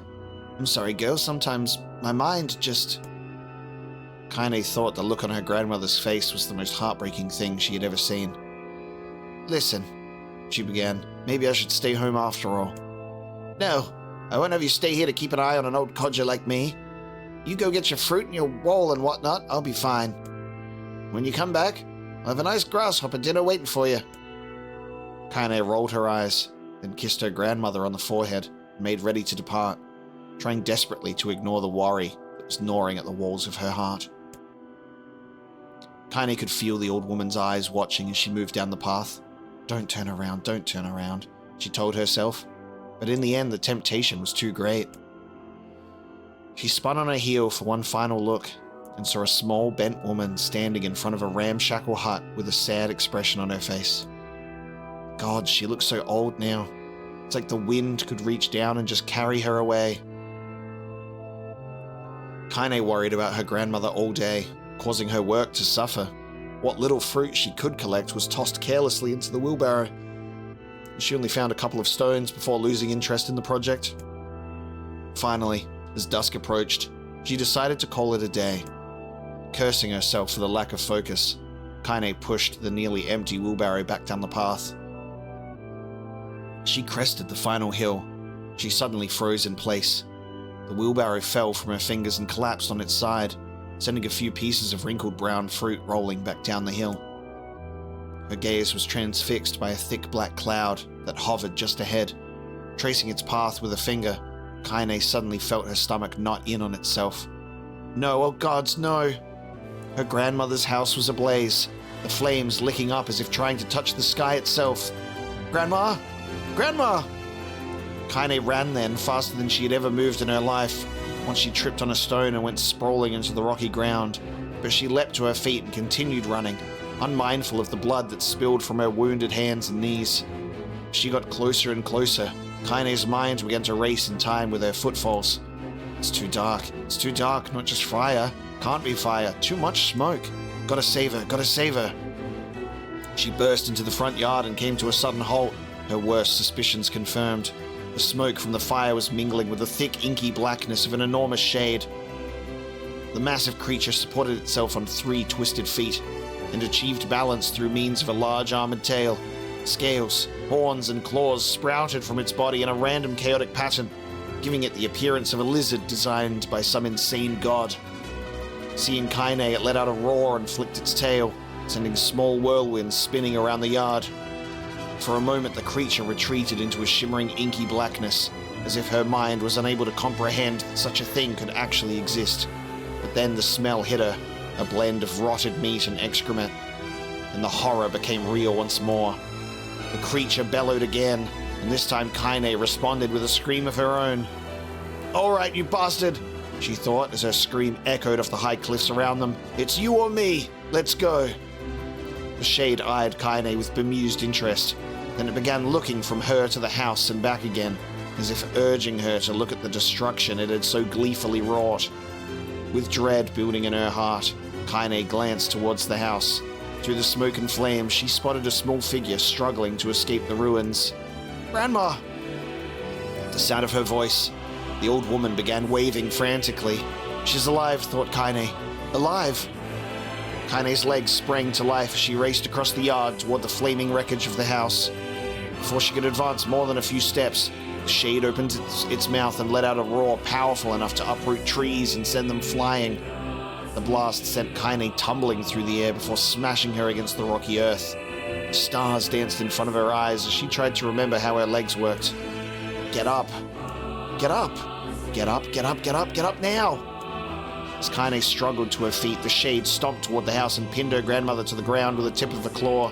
S1: I'm sorry, girl. Sometimes my mind just..." Kaine thought the look on her grandmother's face was the most heartbreaking thing she had ever seen. "Listen," she began, "maybe I should stay home after all." "No, I won't have you stay here to keep an eye on an old codger like me. You go get your fruit and your wall and whatnot, I'll be fine. When you come back, I'll have a nice grasshopper dinner waiting for you." Kaine rolled her eyes, then kissed her grandmother on the forehead and made ready to depart, trying desperately to ignore the worry that was gnawing at the walls of her heart. Kaine could feel the old woman's eyes watching as she moved down the path. Don't turn around, she told herself, but in the end the temptation was too great. She spun on her heel for one final look and saw a small, bent woman standing in front of a ramshackle hut with a sad expression on her face. God, she looked so old now. It's like the wind could reach down and just carry her away. Kaine worried about her grandmother all day, causing her work to suffer. What little fruit she could collect was tossed carelessly into the wheelbarrow. She only found a couple of stones before losing interest in the project. Finally, as dusk approached, she decided to call it a day. Cursing herself for the lack of focus, Kaine pushed the nearly empty wheelbarrow back down the path. She crested the final hill. She suddenly froze in place. The wheelbarrow fell from her fingers and collapsed on its side, sending a few pieces of wrinkled brown fruit rolling back down the hill. Her gaze was transfixed by a thick black cloud that hovered just ahead. Tracing its path with a finger, Kaine suddenly felt her stomach knot in on itself. No, oh gods, no! Her grandmother's house was ablaze, the flames licking up as if trying to touch the sky itself. "Grandma! Grandma!" Kaine ran then, faster than she had ever moved in her life. Once she tripped on a stone and went sprawling into the rocky ground, but she leapt to her feet and continued running, unmindful of the blood that spilled from her wounded hands and knees. As she got closer and closer, Kaine's mind began to race in time with her footfalls. It's too dark, not just fire. Can't be fire, too much smoke. Gotta save her. She burst into the front yard and came to a sudden halt, her worst suspicions confirmed. The smoke from the fire was mingling with the thick, inky blackness of an enormous shade. The massive creature supported itself on 3 twisted feet and achieved balance through means of a large armored tail. Scales, horns, and claws sprouted from its body in a random chaotic pattern, giving it the appearance of a lizard designed by some insane god. Seeing Kaine, it let out a roar and flicked its tail, sending small whirlwinds spinning around the yard. For a moment, the creature retreated into a shimmering inky blackness, as if her mind was unable to comprehend that such a thing could actually exist. But then the smell hit her, a blend of rotted meat and excrement, and the horror became real once more. The creature bellowed again, and this time Kaine responded with a scream of her own. "All right, you bastard," she thought as her scream echoed off the high cliffs around them. "It's you or me. Let's go." The shade eyed Kaine with bemused interest. Then it began looking from her to the house and back again, as if urging her to look at the destruction it had so gleefully wrought. With dread building in her heart, Kaine glanced towards the house. Through the smoke and flames, she spotted a small figure struggling to escape the ruins. "Grandma!" At the sound of her voice, the old woman began waving frantically. "She's alive," thought Kaine. alive. Kaine's legs sprang to life as she raced across the yard toward the flaming wreckage of the house. Before she could advance more than a few steps, the shade opened its mouth and let out a roar powerful enough to uproot trees and send them flying. The blast sent Kaine tumbling through the air before smashing her against the rocky earth. Stars danced in front of her eyes as she tried to remember how her legs worked. Get up. Get up. Get up, get up, get up, get up now! As Kaine struggled to her feet, the shade stomped toward the house and pinned her grandmother to the ground with the tip of a claw.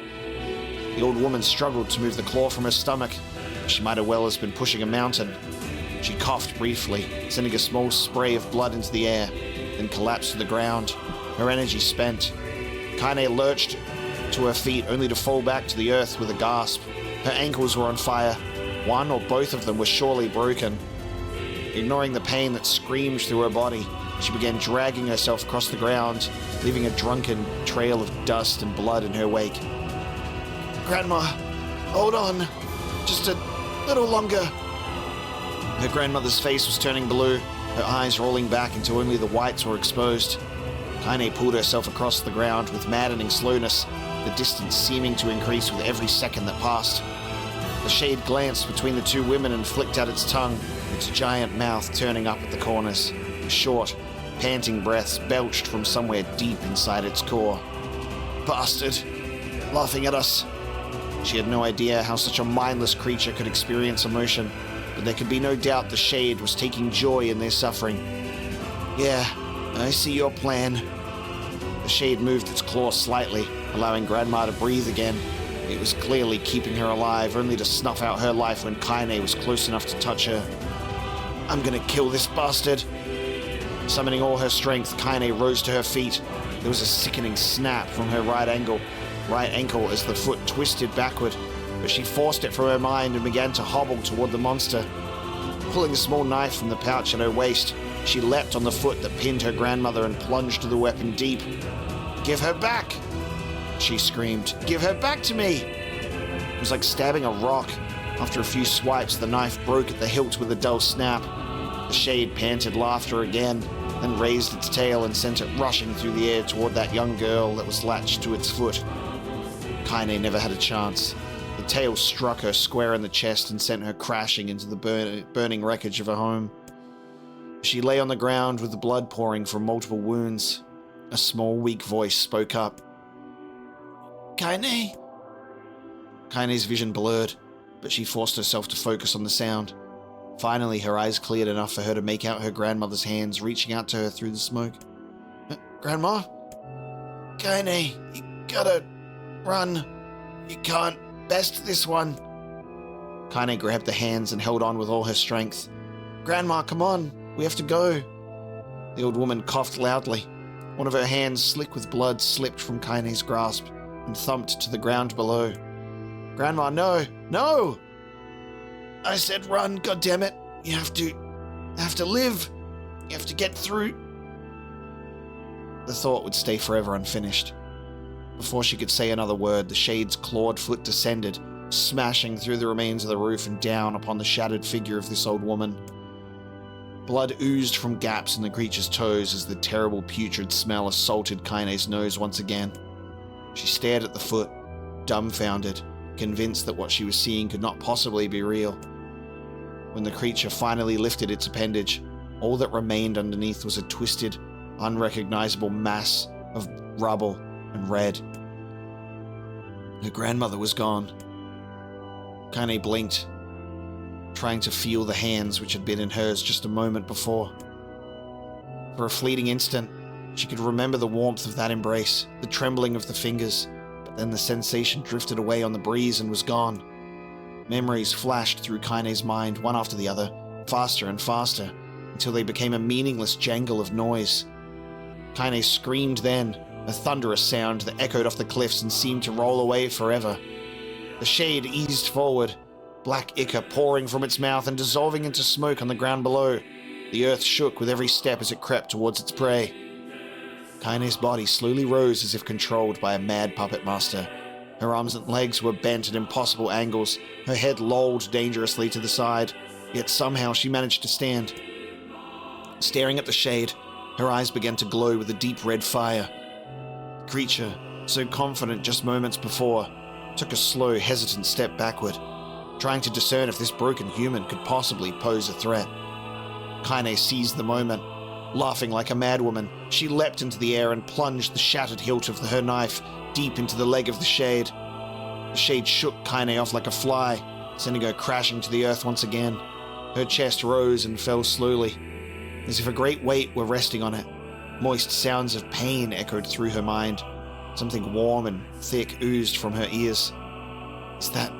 S1: The old woman struggled to move the claw from her stomach. She might as well have been pushing a mountain. She coughed briefly, sending a small spray of blood into the air, then collapsed to the ground, her energy spent. Kaine lurched to her feet only to fall back to the earth with a gasp. Her ankles were on fire. One or both of them were surely broken. Ignoring the pain that screamed through her body, she began dragging herself across the ground, leaving a drunken trail of dust and blood in her wake. Grandma, hold on. Just a little longer. Her grandmother's face was turning blue, her eyes rolling back until only the whites were exposed. Kaine pulled herself across the ground with maddening slowness, the distance seeming to increase with every second that passed. The shade glanced between the two women and flicked out its tongue, its giant mouth turning up at the corners. Short, panting breaths belched from somewhere deep inside its core. Bastard! Laughing at us. She had no idea how such a mindless creature could experience emotion, but there could be no doubt the shade was taking joy in their suffering. Yeah, I see your plan. The shade moved its claw slightly, allowing Grandma to breathe again. It was clearly keeping her alive, only to snuff out her life when Kaine was close enough to touch her. I'm gonna kill this bastard. Summoning all her strength, Kaine rose to her feet. There was a sickening snap from her right ankle as the foot twisted backward, but she forced it from her mind and began to hobble toward the monster. Pulling a small knife from the pouch at her waist, she leapt on the foot that pinned her grandmother and plunged the weapon deep. Give her back! She screamed. Give her back to me! It was like stabbing a rock. After a few swipes, the knife broke at the hilt with a dull snap. The shade panted laughter again, then raised its tail and sent it rushing through the air toward that young girl that was latched to its foot. Kaine never had a chance. The tail struck her square in the chest and sent her crashing into the burning wreckage of her home. She lay on the ground with the blood pouring from multiple wounds. A small, weak voice spoke up. Kaine? Kaine's vision blurred, but she forced herself to focus on the sound. Finally, her eyes cleared enough for her to make out her grandmother's hands reaching out to her through the smoke. Grandma? Kaine, you gotta run. You can't best this one. Kaine grabbed the hands and held on with all her strength. Grandma, come on. We have to go. The old woman coughed loudly. One of her hands, slick with blood, slipped from Kaine's grasp and thumped to the ground below. Grandma, no! No! I said run, goddammit. You have to live. You have to get through. The thought would stay forever unfinished. Before she could say another word, the shade's clawed foot descended, smashing through the remains of the roof and down upon the shattered figure of this old woman. Blood oozed from gaps in the creature's toes as the terrible putrid smell assaulted Kaine's nose once again. She stared at the foot, dumbfounded, convinced that what she was seeing could not possibly be real. When the creature finally lifted its appendage, all that remained underneath was a twisted, unrecognizable mass of rubble and red. Her grandmother was gone. Kaine blinked, trying to feel the hands which had been in hers just a moment before. For a fleeting instant, she could remember the warmth of that embrace, the trembling of the fingers, but then the sensation drifted away on the breeze and was gone. Memories flashed through Kaine's mind, one after the other, faster and faster, until they became a meaningless jangle of noise. Kaine screamed then, a thunderous sound that echoed off the cliffs and seemed to roll away forever. The shade eased forward, black ichor pouring from its mouth and dissolving into smoke on the ground below. The earth shook with every step as it crept towards its prey. Kaine's body slowly rose as if controlled by a mad puppet master. Her arms and legs were bent at impossible angles, her head lolled dangerously to the side, yet somehow she managed to stand. Staring at the shade, Her eyes began to glow with a deep red fire. The creature, so confident just moments before, took a slow, hesitant step backward, trying to discern if this broken human could possibly pose a threat. Kaine seized the moment. Laughing like a madwoman, she leapt into the air and plunged the shattered hilt of her knife deep into the leg of the shade. The shade shook Kaine off like a fly, sending her crashing to the earth once again. Her chest rose and fell slowly, as if a great weight were resting on it. Moist sounds of pain echoed through her mind. Something warm and thick oozed from her ears. Is that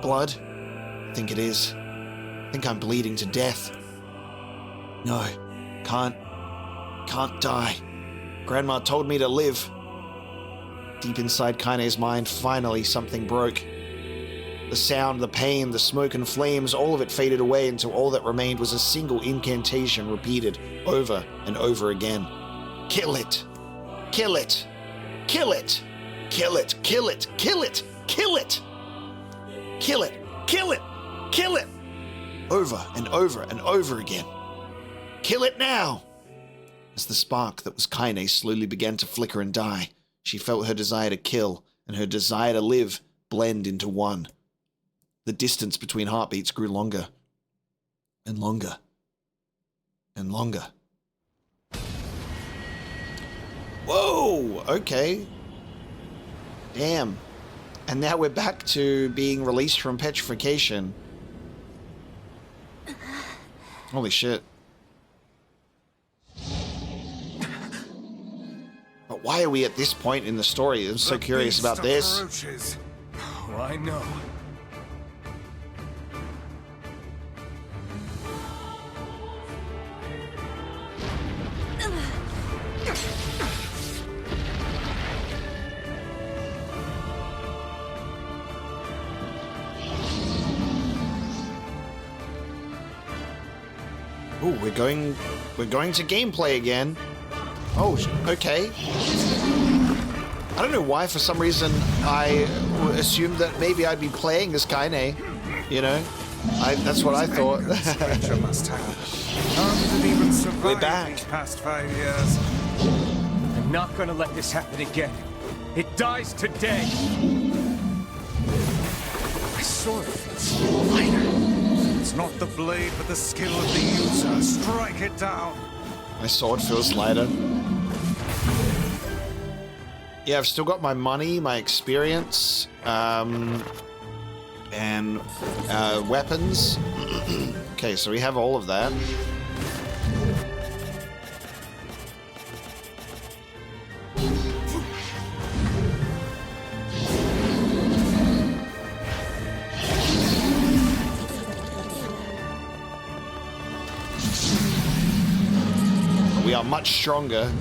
S1: blood? I think it is. I think I'm bleeding to death. No, can't die. Grandma told me to live. Deep inside Kaine's mind, finally something broke. The sound, the pain, the smoke and flames, all of it faded away until all that remained was a single incantation repeated over and over again. Kill it! Kill it! Kill it! Kill it! Kill it! Kill it! Kill it! Kill it! Kill it! Kill it! Over and over and over again. Kill it now! As the spark that was Kaine slowly began to flicker and die, she felt her desire to kill and her desire to live blend into one. The distance between heartbeats grew longer and longer and longer. Whoa! Okay. Damn. And now we're back to being released from petrification. Holy shit. But why are we at this point in the story? I'm so curious about this.
S3: Approaches. Oh, I know.
S1: Oh, we're going to gameplay again. Oh, okay. I don't know why, for some reason, I assumed that maybe I'd be playing as Kaine. You know? That's what I thought. We're back.
S3: These past 5 years.
S4: I'm not gonna let this happen again. It dies today. My sword feels lighter.
S3: It's not the blade, but the skill of the user. Strike it down.
S1: My sword feels lighter. Yeah, I've still got my money, my experience, and weapons. Okay, so we have all of that. We are much stronger.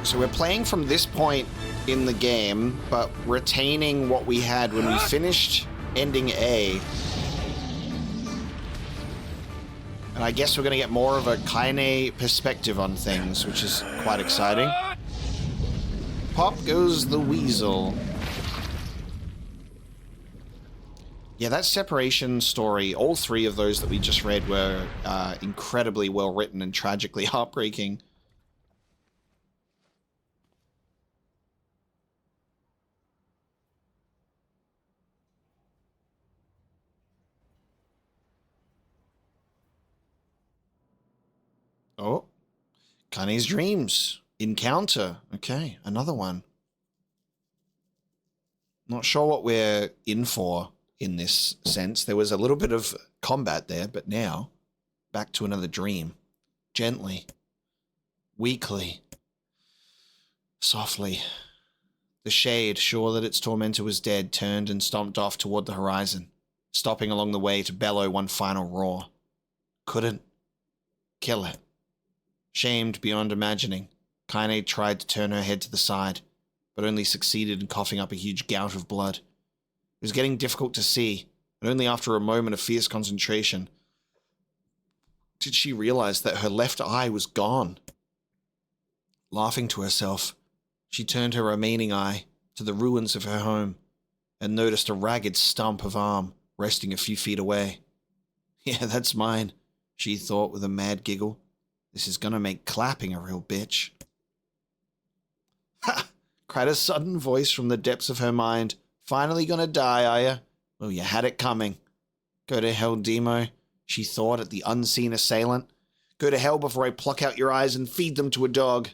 S1: So we're playing from this point in the game, but retaining what we had when we finished ending A. And I guess we're going to get more of a Kaine perspective on things, which is quite exciting. Pop goes the weasel. Yeah, that separation story, all three of those that we just read were incredibly well written and tragically heartbreaking. Oh, Kaine's dreams. Encounter. Okay, another one. Not sure what we're in for in this sense. There was a little bit of combat there, but now back to another dream. Gently. Weakly. Softly. The shade, sure that its tormentor was dead, turned and stomped off toward the horizon, stopping along the way to bellow one final roar. Couldn't kill it. Shamed beyond imagining, Kaine tried to turn her head to the side, but only succeeded in coughing up a huge gout of blood. It was getting difficult to see, and only after a moment of fierce concentration did she realize that her left eye was gone. Laughing to herself, she turned her remaining eye to the ruins of her home and noticed a ragged stump of arm resting a few feet away. Yeah, that's mine, she thought with a mad giggle. This is gonna make clapping a real bitch. Ha! Cried a sudden voice from the depths of her mind. Finally gonna die, are ya? Well, you had it coming. Go to hell, Demo, she thought at the unseen assailant. Go to hell before I pluck out your eyes and feed them to a dog.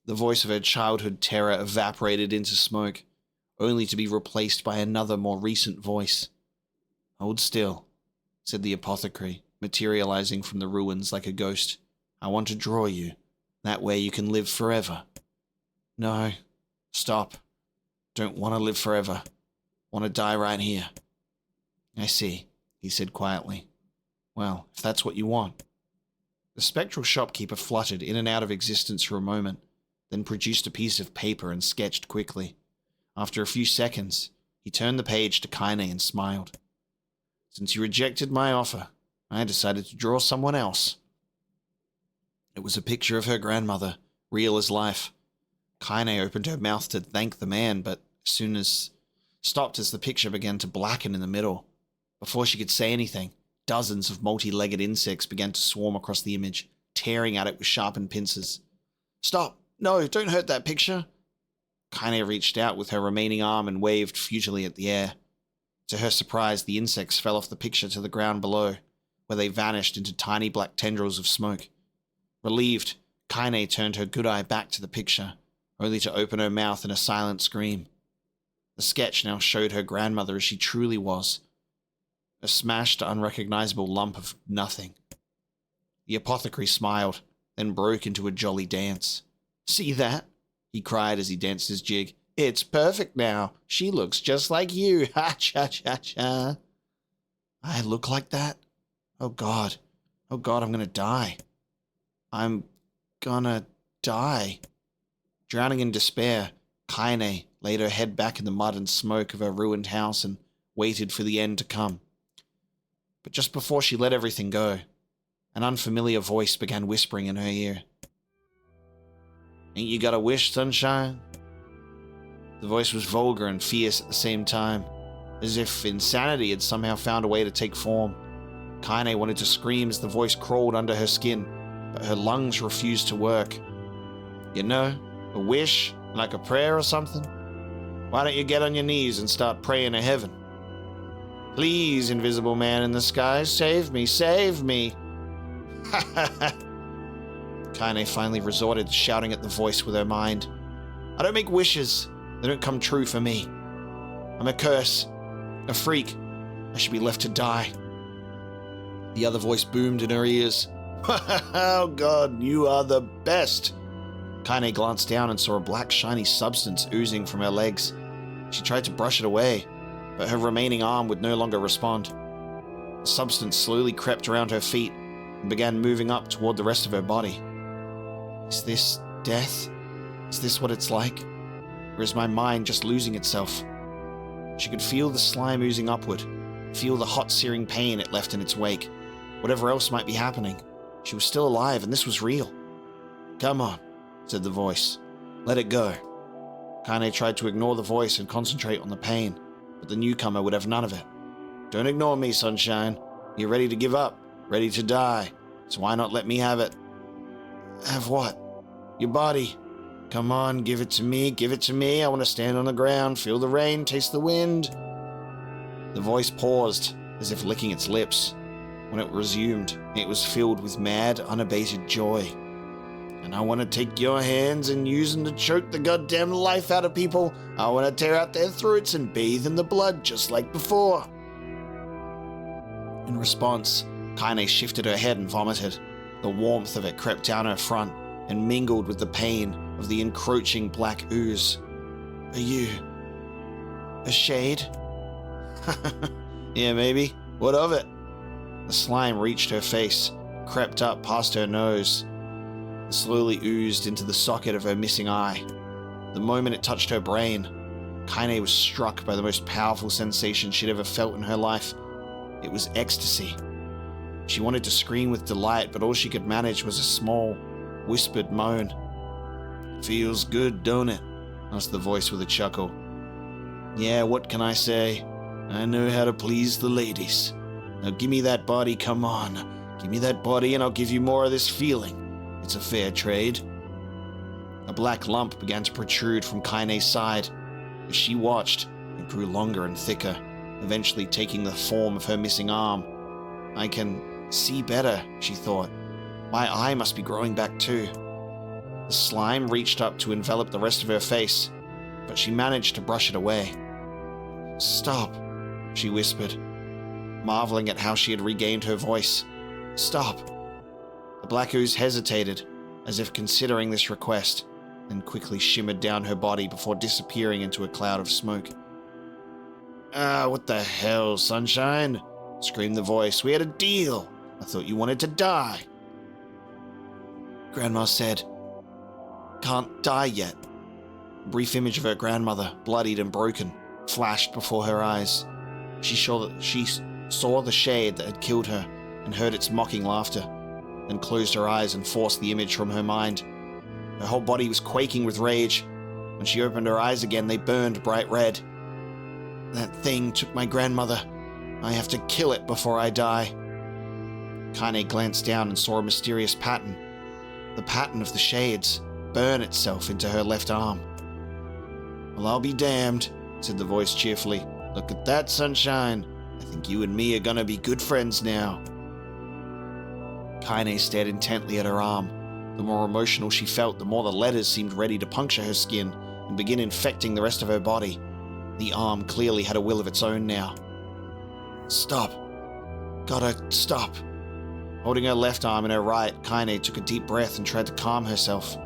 S1: The voice of her childhood terror evaporated into smoke, only to be replaced by another, more recent voice. Hold still, said the apothecary, materializing from the ruins like a ghost. I want to draw you. That way you can live forever. No, stop. Don't want to live forever. Want to die right here. I see, he said quietly. Well, if that's what you want. The spectral shopkeeper fluttered in and out of existence for a moment, then produced a piece of paper and sketched quickly. After a few seconds, he turned the page to Kaine and smiled. Since you rejected my offer, I decided to draw someone else. It was a picture of her grandmother, real as life. Kaine opened her mouth to thank the man, but stopped as the picture began to blacken in the middle. Before she could say anything, dozens of multi-legged insects began to swarm across the image, tearing at it with sharpened pincers. Stop! No, don't hurt that picture! Kaine reached out with her remaining arm and waved futilely at the air. To her surprise, the insects fell off the picture to the ground below, where they vanished into tiny black tendrils of smoke. Relieved, Kaine turned her good eye back to the picture, only to open her mouth in a silent scream. The sketch now showed her grandmother as she truly was, a smashed, unrecognizable lump of nothing. The apothecary smiled, then broke into a jolly dance. See that? He cried as he danced his jig. It's perfect now. She looks just like you. Ha cha cha cha. I look like that? Oh God. Oh God, I'm gonna die. I'm gonna die. Drowning in despair, Kaine laid her head back in the mud and smoke of her ruined house and waited for the end to come. But just before she let everything go, an unfamiliar voice began whispering in her ear. Ain't you got a wish, sunshine? The voice was vulgar and fierce at the same time, as if insanity had somehow found a way to take form. Kaine wanted to scream as the voice crawled under her skin, but her lungs refused to work. You know, a wish, like a prayer or something? Why don't you get on your knees and start praying to heaven? Please, invisible man in the sky, save me, save me! Ha ha ha! Kaine finally resorted to shouting at the voice with her mind. I don't make wishes. They don't come true for me. I'm a curse. A freak. I should be left to die. The other voice boomed in her ears. Oh God, you are the best. Kaine glanced down and saw a black shiny substance oozing from her legs. She tried to brush it away, but her remaining arm would no longer respond. The substance slowly crept around her feet and began moving up toward the rest of her body. Is this death? Is this what it's like? Or is my mind just losing itself? She could feel the slime oozing upward, feel the hot searing pain it left in its wake. Whatever else might be happening, she was still alive and this was real. Come on, said the voice. Let it go. Kaine tried to ignore the voice and concentrate on the pain, but the newcomer would have none of it. Don't ignore me, sunshine. You're ready to give up, ready to die, so why not let me have it? Have what? Your body. Come on, give it to me, give it to me. I want to stand on the ground, feel the rain, taste the wind. The voice paused, as if licking its lips. When it resumed, it was filled with mad, unabated joy. And I want to take your hands and use them to choke the goddamn life out of people. I want to tear out their throats and bathe in the blood just like before. In response, Kaine shifted her head and vomited. The warmth of it crept down her front and mingled with the pain of the encroaching black ooze. Are you a shade? Yeah, maybe. What of it? The slime reached her face, crept up past her nose, and slowly oozed into the socket of her missing eye. The moment it touched her brain, Kaine was struck by the most powerful sensation she'd ever felt in her life. It was ecstasy. She wanted to scream with delight, but all she could manage was a small, whispered moan. Feels good, don't it? Asked the voice with a chuckle. Yeah, what can I say? I know how to please the ladies. Now give me that body, come on. Give me that body and I'll give you more of this feeling. It's a fair trade. A black lump began to protrude from Kaine's side. As she watched, it grew longer and thicker, eventually taking the form of her missing arm. I can see better, she thought. My eye must be growing back too. The slime reached up to envelop the rest of her face, but she managed to brush it away. Stop, she whispered, marveling at how she had regained her voice. Stop. The black ooze hesitated, as if considering this request, then quickly shimmered down her body before disappearing into a cloud of smoke. Ah, what the hell, Sunshine? Screamed the voice. We had a deal. I thought you wanted to die. Grandma said, Can't die yet. A brief image of her grandmother, bloodied and broken, flashed before her eyes. She saw the shade that had killed her and heard its mocking laughter, then closed her eyes and forced the image from her mind. Her whole body was quaking with rage. When she opened her eyes again, they burned bright red. That thing took my grandmother. I have to kill it before I die. Kaine glanced down and saw a mysterious pattern. The pattern of the shades burn itself into her left arm. Well, I'll be damned, said the voice cheerfully. Look at that, Sunshine. I think you and me are gonna be good friends now. Kaine stared intently at her arm. The more emotional she felt, the more the letters seemed ready to puncture her skin and begin infecting the rest of her body. The arm clearly had a will of its own now. Stop. Gotta stop. Holding her left arm in her right, Kaine took a deep breath and tried to calm herself.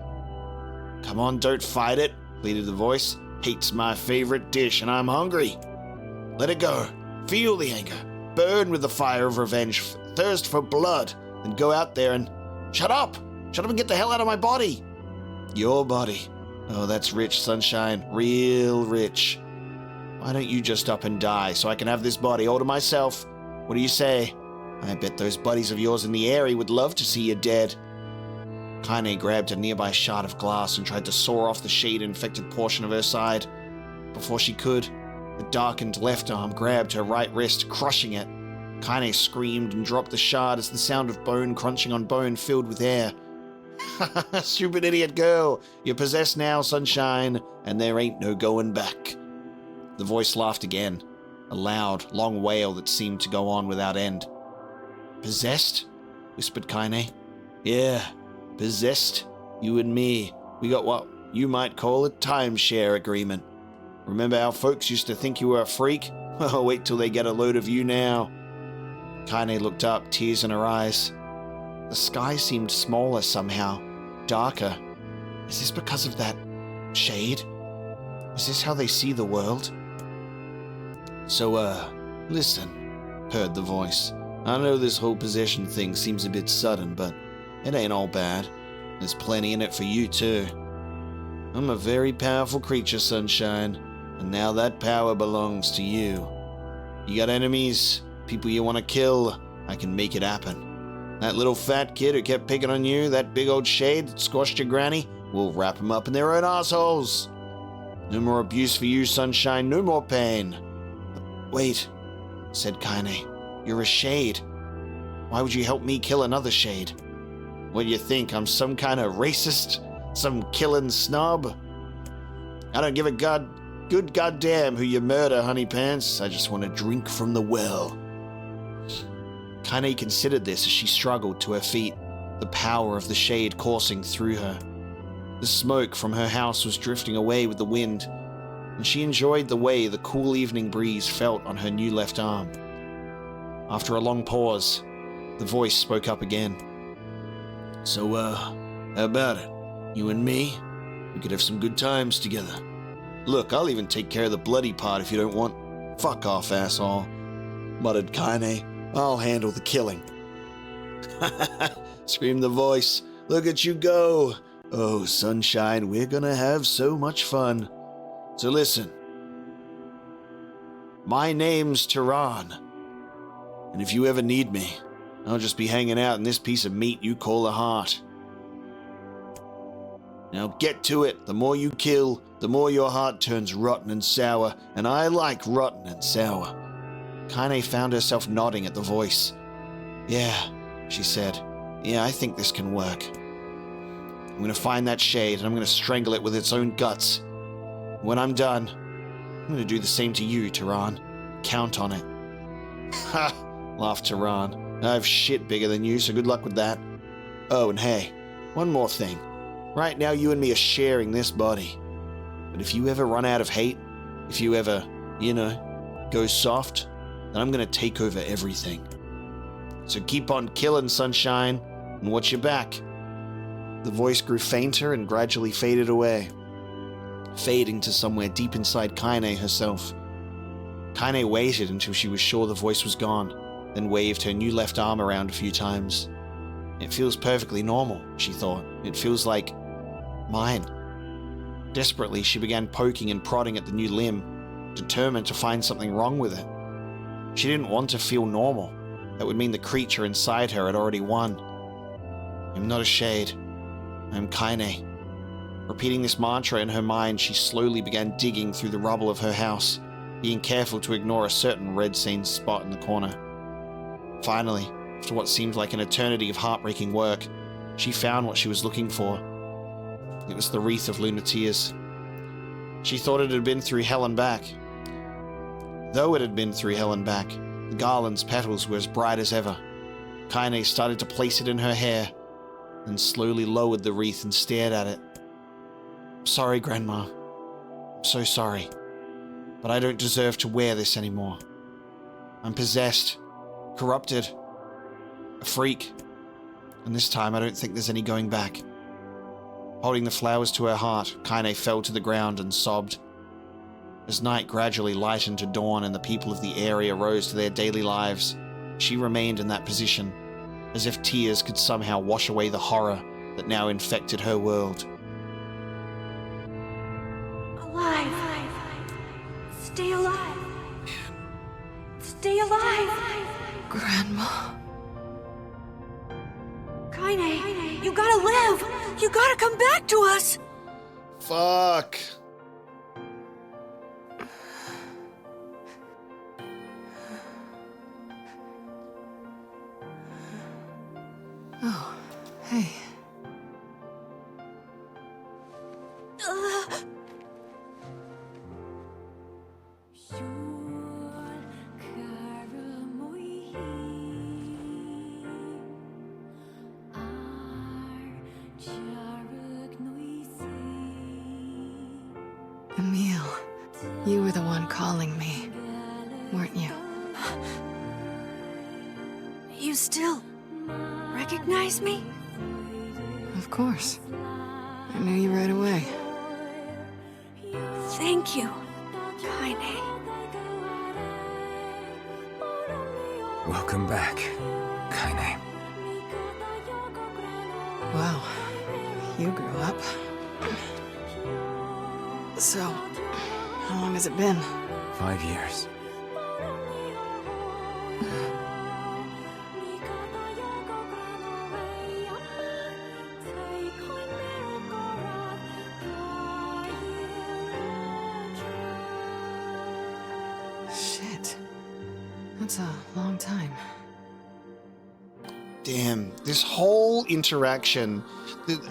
S1: Come on, don't fight it, pleaded the voice. Heat's my favorite dish and I'm hungry. Let it go. Feel the anger. Burn with the fire of revenge. Thirst for blood. Then go out there and... Shut up! Shut up and get the hell out of my body! Your body. Oh, that's rich, Sunshine. Real rich. Why don't you just up and die so I can have this body all to myself? What do you say? I bet those buddies of yours in the area would love to see you dead. Kaine grabbed a nearby shard of glass and tried to saw off the shade-infected portion of her side. Before she could, the darkened left arm grabbed her right wrist, crushing it. Kaine screamed and dropped the shard as the sound of bone crunching on bone filled with air. Stupid idiot girl, you're possessed now, Sunshine, and there ain't no going back. The voice laughed again, a loud, long wail that seemed to go on without end. Possessed? Whispered Kaine. Yeah, possessed. You and me. We got what you might call a timeshare agreement. Remember how folks used to think you were a freak? Well, wait till they get a load of you now. Kaine looked up, tears in her eyes. The sky seemed smaller somehow, darker. Is this because of that shade? Is this how they see the world? So, listen, heard the voice. I know this whole possession thing seems a bit sudden, but it ain't all bad. There's plenty in it for you, too. I'm a very powerful creature, Sunshine, and now that power belongs to you. You got enemies, people you want to kill, I can make it happen. That little fat kid who kept picking on you, that big old shade that squashed your granny, we'll wrap them up in their own assholes. No more abuse for you, Sunshine, no more pain. Wait, said Kaine. You're a shade. Why would you help me kill another shade? What do you think, I'm some kind of racist? Some killing snob? I don't give a good goddamn who you murder, honey pants. I just want to drink from the well. Kaine considered this as she struggled to her feet, the power of the shade coursing through her. The smoke from her house was drifting away with the wind, and she enjoyed the way the cool evening breeze felt on her new left arm. After a long pause, the voice spoke up again. So, how about it? You and me? We could have some good times together. Look, I'll even take care of the bloody part if you don't want. Fuck off, asshole, muttered Kaine. I'll handle the killing. Screamed the voice. Look at you go. Oh, Sunshine, we're gonna have so much fun. So listen. My name's Tehran. And if you ever need me, I'll just be hanging out in this piece of meat you call a heart. Now get to it. The more you kill, the more your heart turns rotten and sour, and I like rotten and sour. Kaine found herself nodding at the voice. Yeah, she said. Yeah, I think this can work. I'm going to find that shade, and I'm going to strangle it with its own guts. When I'm done, I'm going to do the same to you, Tehran. Count on it. Ha! Laughed Tehran. I've shit bigger than you, so good luck with that. Oh, and hey, one more thing. Right now, you and me are sharing this body. But if you ever run out of hate, if you ever, go soft, then I'm going to take over everything. So keep on killing, sunshine, and watch your back. The voice grew fainter and gradually faded away, fading to somewhere deep inside Kaine herself. Kaine waited until she was sure the voice was gone, then waved her new left arm around a few times. It feels perfectly normal, she thought. It feels like mine. Desperately, she began poking and prodding at the new limb, determined to find something wrong with it. She didn't want to feel normal. That would mean the creature inside her had already won. I'm not a shade. I'm Kaine. Repeating this mantra in her mind, she slowly began digging through the rubble of her house, being careful to ignore a certain red-stained spot in the corner. Finally, after what seemed like an eternity of heartbreaking work, she found what she was looking for. It was the wreath of lunar tears. She thought it had been through hell and back. Though it had been through hell and back, the garland's petals were as bright as ever. Kaine started to place it in her hair, then slowly lowered the wreath and stared at it. I'm sorry, Grandma. I'm so sorry. But I don't deserve to wear this anymore. I'm possessed, corrupted, a freak. And this time I don't think there's any going back. Holding the flowers to her heart, Kaine fell to the ground and sobbed. As night gradually lightened to dawn and the people of the area rose to their daily lives, she remained in that position, as if tears could somehow wash away the horror that now infected her world.
S2: Alive! Stay alive! Stay alive!
S5: Grandma.
S2: Kaine, you gotta live! You gotta come back to us!
S1: Fuck.
S5: Oh, hey. Emil, you were the one calling me, weren't you?
S2: You still recognize me?
S5: Of course. I knew you right away.
S2: Thank you, Kaine.
S4: Welcome back, Kaine.
S5: Wow, you grew up. So, how long has it been?
S4: 5 years.
S5: Shit. That's a long time.
S1: Damn, this whole interaction,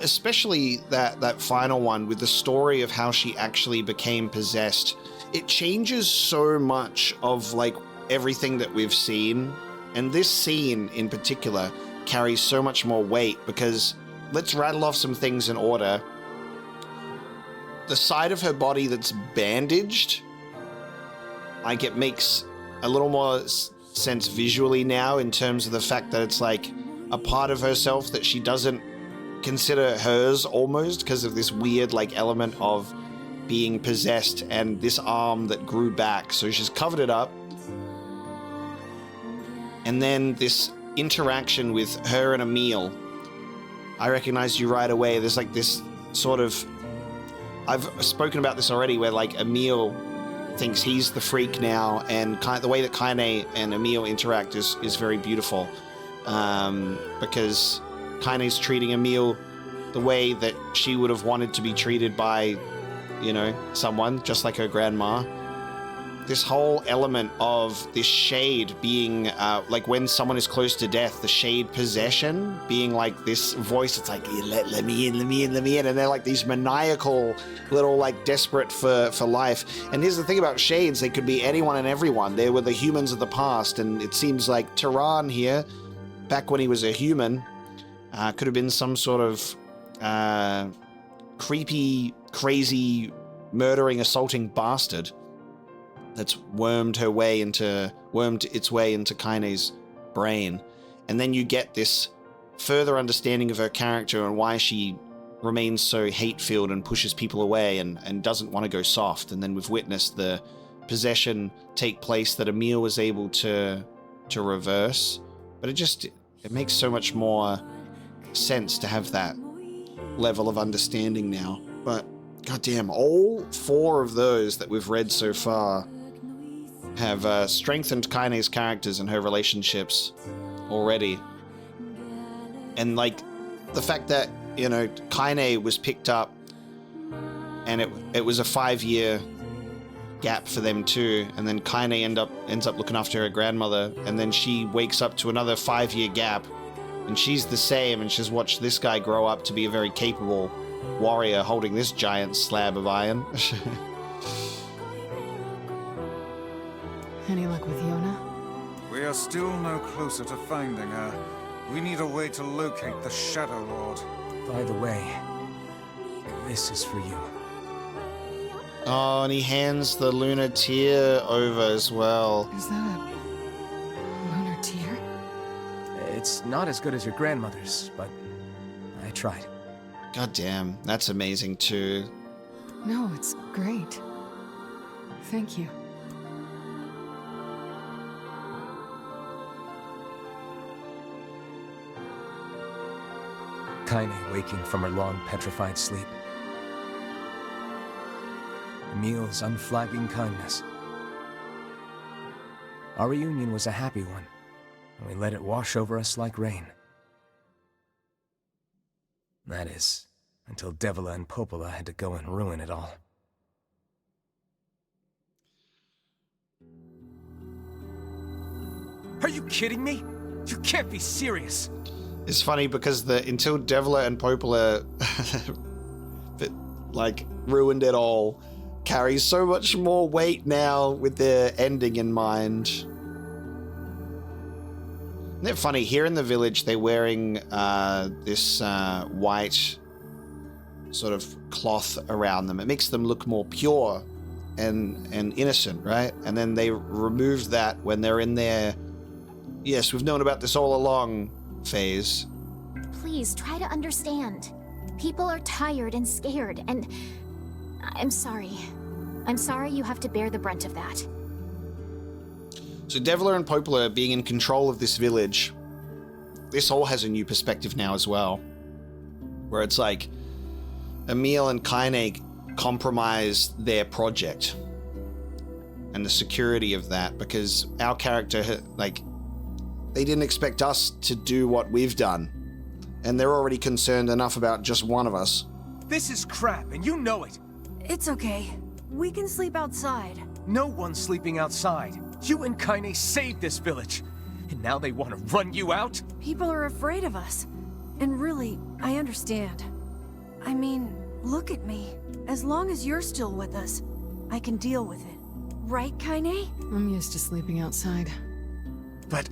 S1: especially that final one with the story of how she actually became possessed, it changes so much of like everything that we've seen. And this scene in particular carries so much more weight because let's rattle off some things in order. The side of her body that's bandaged, like it makes a little more sense visually now in terms of the fact that it's like a part of herself that she doesn't consider hers almost because of this weird like element of being possessed and this arm that grew back. So she's covered it up. And then this interaction with her and Emil. I recognized you right away. There's like this sort of, I've spoken about this already where like Emil thinks he's the freak now, and the way that Kaine and Emil interact is very beautiful, because Kaine's treating Emil the way that she would have wanted to be treated by, you know, someone, just like her grandma. This whole element of this shade being, like when someone is close to death, the shade possession being like this voice, it's like, let me in, let me in, let me in. And they're like these maniacal little, like, desperate for life. And here's the thing about shades, they could be anyone and everyone. They were the humans of the past. And it seems like Tehran here, back when he was a human, could have been some sort of creepy, crazy, murdering, assaulting bastard that's wormed its way into Kaine's brain. And then you get this further understanding of her character and why she remains so hate-filled and pushes people away and doesn't want to go soft. And then we've witnessed the possession take place that Emil was able to reverse. But it makes so much more sense to have that level of understanding now. But goddamn, all 4 of those that we've read so far have strengthened Kaine's characters and her relationships already. And like the fact that, you know, Kaine was picked up and it was a 5-year gap for them too, and then Kaine ends up looking after her grandmother, and then she wakes up to another 5-year gap, and she's the same, and she's watched this guy grow up to be a very capable warrior holding this giant slab of iron.
S5: Any luck with Yona?
S3: We are still no closer to finding her. We need a way to locate the Shadow Lord.
S4: By the way, this is for you.
S1: Oh, and he hands the lunar tear over as well.
S5: Is that a lunar tear?
S4: It's not as good as your grandmother's, but I tried.
S1: God damn, that's amazing too.
S5: No, it's great. Thank you.
S4: Kaine waking from her long petrified sleep. Emil's unflagging kindness. Our reunion was a happy one, and we let it wash over us like rain. That is, until Devila and Popola had to go and ruin it all. Are you kidding me? You can't be serious!
S1: It's funny because until Devila and Popola like ruined it all carries so much more weight now with their ending in mind. Isn't it funny? Here in the village, they're wearing this white sort of cloth around them. It makes them look more pure and innocent, right? And then they removed that when they're in their, yes, we've known about this all along phase.
S6: Please try to understand. People are tired and scared, and I'm sorry. I'm sorry you have to bear the brunt of that.
S1: So Devila and Popola being in control of this village, this all has a new perspective now as well. Where it's like, Emil and Kaine compromised their project and the security of that because our character, like, they didn't expect us to do what we've done. And they're already concerned enough about just one of us.
S4: This is crap, and you know it!
S2: It's okay. We can sleep outside.
S4: No one's sleeping outside. You and Kaine saved this village, and now they want to run you out?
S2: People are afraid of us. And really, I understand. I mean, look at me. As long as you're still with us, I can deal with it. Right, Kaine?
S5: I'm used to sleeping outside.
S4: But...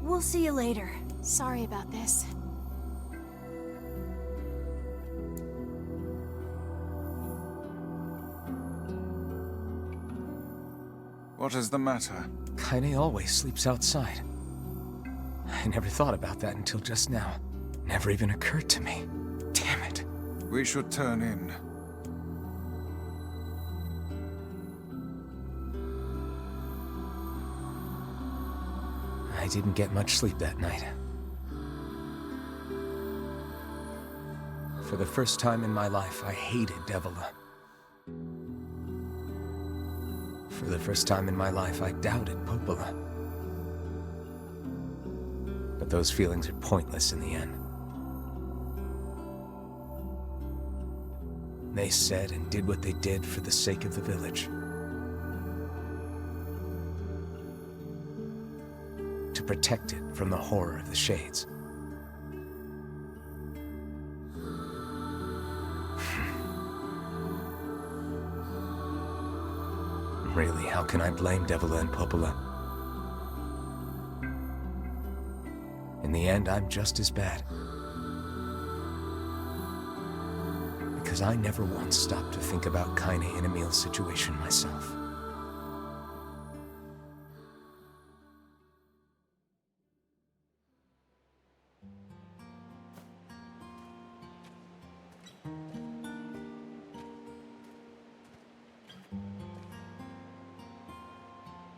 S2: We'll see you later.
S6: Sorry about this.
S3: What is the matter?
S4: Kaine always sleeps outside. I never thought about that until just now. Never even occurred to me. Damn it.
S3: We should turn in.
S4: I didn't get much sleep that night. For the first time in my life, I hated Devila. For the first time in my life, I doubted Popola. But those feelings are pointless in the end. They said and did what they did for the sake of the village. To protect it from the horror of the Shades. Really, how can I blame Devila and Popola? In the end, I'm just as bad. Because I never once stopped to think about Kaine and Emil's situation myself.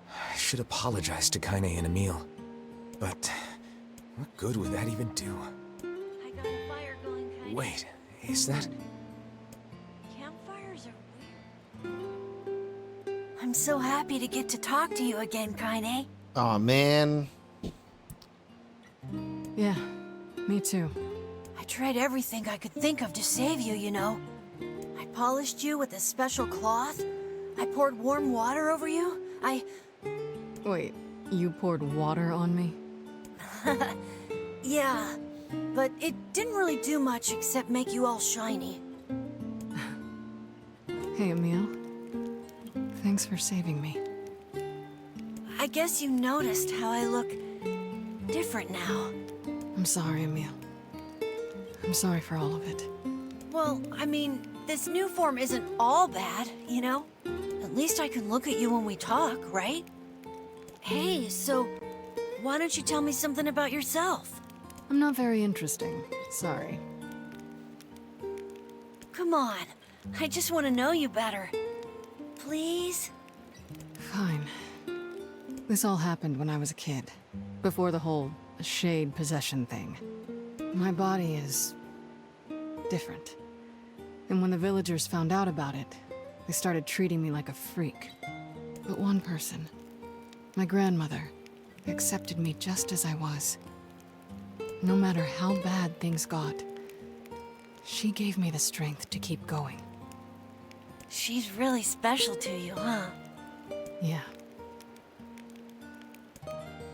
S4: I should apologize to Kaine and Emil, but what good would that even do?
S2: I got a fire going, Kaine.
S4: Wait, is that...
S2: Campfires are weird. I'm so happy to get to talk to you again, Kaine.
S1: Oh man.
S5: Yeah, me too.
S2: I tried everything I could think of to save you, you know. I polished you with a special cloth. I poured warm water over you.
S5: Wait, you poured water on me?
S2: Yeah, but it didn't really do much except make you all shiny.
S5: Hey, Emil. Thanks for saving me.
S2: I guess you noticed how I look different now.
S5: I'm sorry, Emil. I'm sorry for all of it.
S2: Well, I mean, this new form isn't all bad, you know? At least I can look at you when we talk, right? Hey, so why don't you tell me something about yourself?
S5: I'm not very interesting. Sorry.
S2: Come on, I just want to know you better. Please?
S5: Fine. This all happened when I was a kid. Before the whole shade possession thing. My body is... different. And when the villagers found out about it, they started treating me like a freak. But one person, my grandmother, accepted me just as I was. No matter how bad things got, she gave me the strength to keep going.
S2: She's really special to you, huh?
S5: Yeah.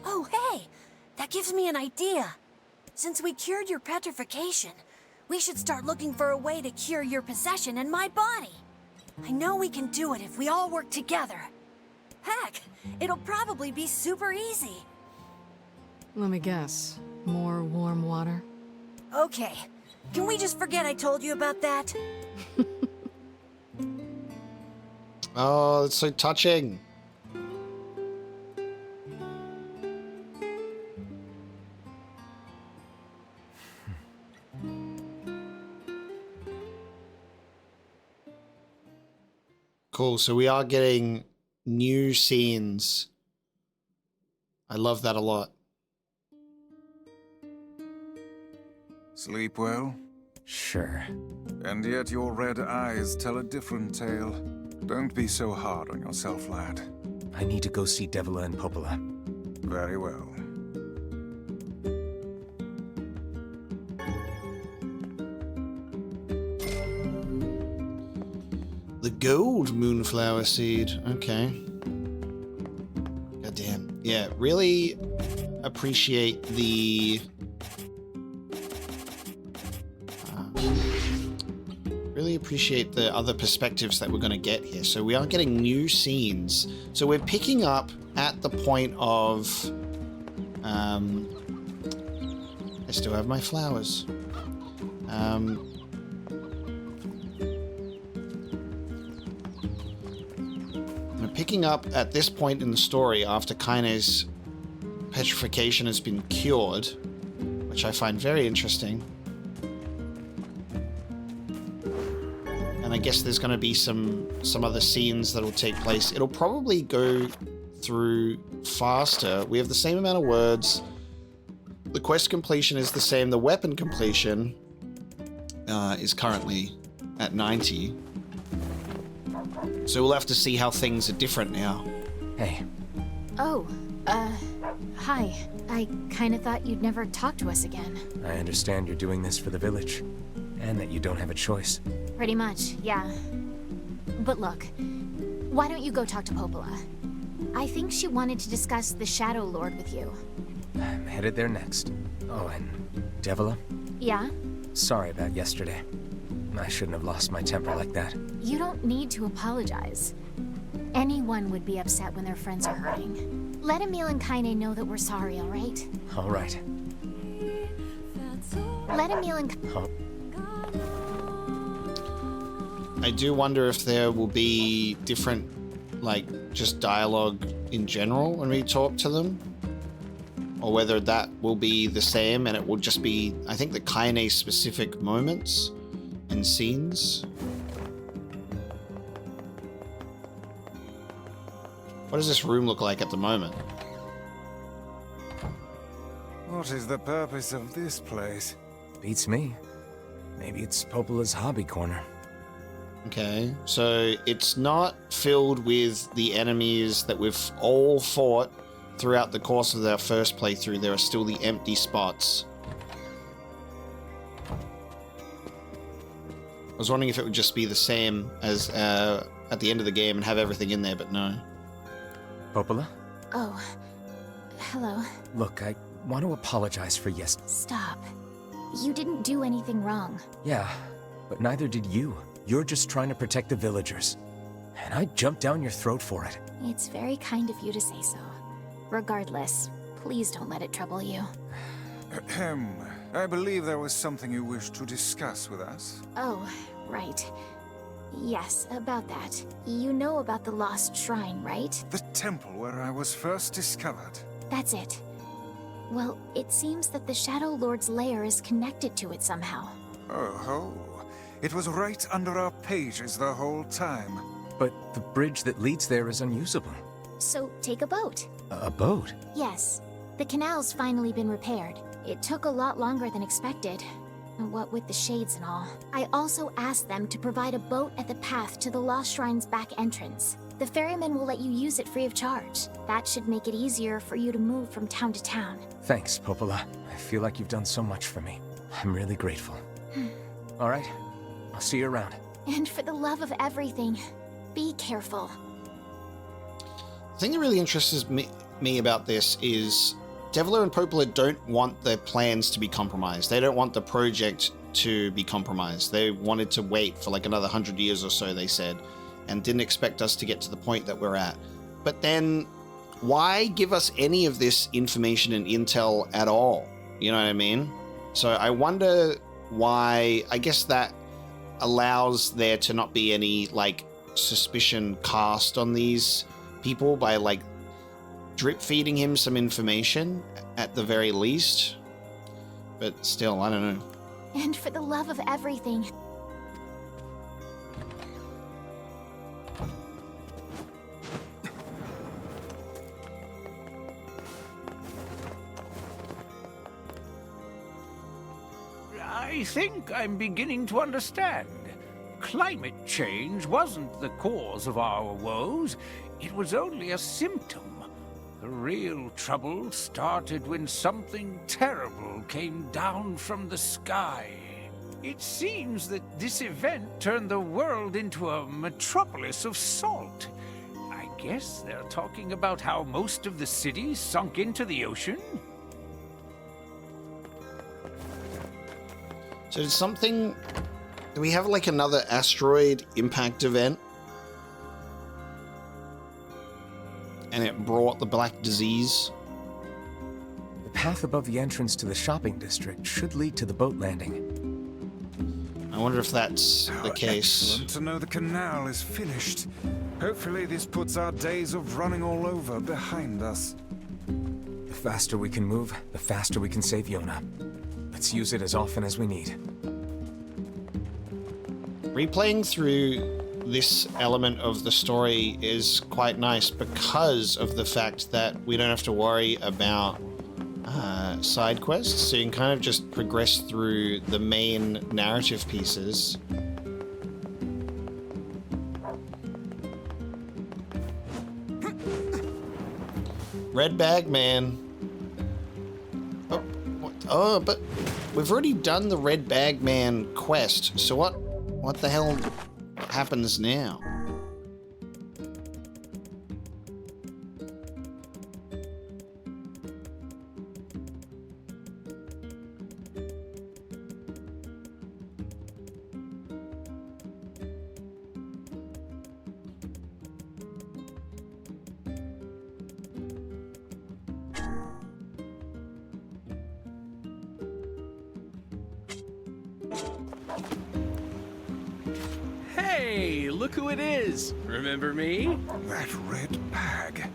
S2: Oh, hey! That gives me an idea. Since we cured your petrification, we should start looking for a way to cure your possession in my body. I know we can do it if we all work together. Heck, it'll probably be super easy.
S5: Let me guess. More warm water?
S2: Okay, can we just forget I told you about that?
S1: Oh, it's so touching. Cool, so we are getting new scenes. I love that a lot.
S3: Sleep well?
S4: Sure.
S3: And yet your red eyes tell a different tale. Don't be so hard on yourself, lad.
S4: I need to go see Devila and Popola.
S3: Very well.
S1: The gold moonflower seed. Okay. Goddamn. Yeah, really appreciate the... really appreciate the other perspectives that we're going to get here. So we are getting new scenes. So we're picking up at the point of... I still have my flowers. We're picking up at this point in the story after Kaine's petrification has been cured, which I find very interesting. And I guess there's going to be some other scenes that'll take place. It'll probably go through faster. We have the same amount of words. The quest completion is the same. The weapon completion is currently at 90. So we'll have to see how things are different now.
S4: Hey.
S6: Oh, hi. I kinda thought you'd never talk to us again.
S4: I understand you're doing this for the village, and that you don't have a choice.
S6: Pretty much, yeah. But look, why don't you go talk to Popola? I think she wanted to discuss the Shadow Lord with you.
S4: I'm headed there next. Oh, and Devila?
S6: Yeah?
S4: Sorry about yesterday. I shouldn't have lost my temper like that.
S6: You don't need to apologize. Anyone would be upset when their friends are hurting. Let Emil and Kaine know that we're sorry, alright?
S4: Alright.
S6: Let Emil and...
S4: Oh,
S1: I do wonder if there will be different, like, just dialogue in general when we talk to them. Or whether that will be the same and it will just be, I think, the Kaine specific moments and scenes. What does this room look like at the moment?
S3: What is the purpose of this place?
S4: beats me. Maybe it's Popola's hobby corner.
S1: Okay, so it's not filled with the enemies that we've all fought throughout the course of our first playthrough. There are still the empty spots. I was wondering if it would just be the same as at the end of the game and have everything in there, but no.
S4: Popola?
S6: Oh, hello.
S4: Look, I want to apologize for
S6: Stop. You didn't do anything wrong.
S4: Yeah, but neither did you. You're just trying to protect the villagers. And I jumped down your throat for it.
S6: It's very kind of you to say so. Regardless, please don't let it trouble you.
S3: Ahem. I believe there was something you wished to discuss with us.
S6: Oh, right. Yes, about that. You know about the lost shrine, right?
S3: The temple where I was first discovered.
S6: That's it. Well, it seems that the Shadow Lord's lair is connected to it somehow.
S3: Oh ho. It was right under our pages the whole time.
S4: But the bridge that leads there is unusable.
S6: So, take a boat.
S4: A boat?
S6: Yes. The canal's finally been repaired. It took a lot longer than expected. What with the shades and all. I also asked them to provide a boat at the path to the Lost Shrine's back entrance. The ferryman will let you use it free of charge. That should make it easier for you to move from town to town.
S4: Thanks, Popola. I feel like you've done so much for me. I'm really grateful. All right. I'll see you around.
S6: And for the love of everything, be careful.
S1: The thing that really interests me about this is Devila and Popola don't want their plans to be compromised. They don't want the project to be compromised. They wanted to wait for like another 100 years or so, they said, and didn't expect us to get to the point that we're at. But then why give us any of this information and intel at all? You know what I mean? So I wonder why. I guess that allows there to not be any like suspicion cast on these people by like drip feeding him some information at the very least. But still, I don't know.
S6: And for the love of everything.
S7: I think I'm beginning to understand. Climate change wasn't the cause of our woes. It was only a symptom. The real trouble started when something terrible came down from the sky. It seems that this event turned the world into a metropolis of salt. I guess they're talking about how most of the city sunk into the ocean?
S1: So did something... Do we have like another asteroid impact event? And it brought the black disease?
S4: The path above the entrance to the shopping district should lead to the boat landing.
S1: I wonder if that's the case.
S3: Excellent to know the canal is finished. Hopefully this puts our days of running all over behind us.
S4: The faster we can move, the faster we can save Yona. Let's use it as often as we need.
S1: Replaying through this element of the story is quite nice because of the fact that we don't have to worry about side quests, so you can kind of just progress through the main narrative pieces. Red bag man. Oh, what? Oh, but we've already done the red bag man quest, so what What the hell happens now?
S8: Hey, look who it is. Remember me?
S3: That red bag.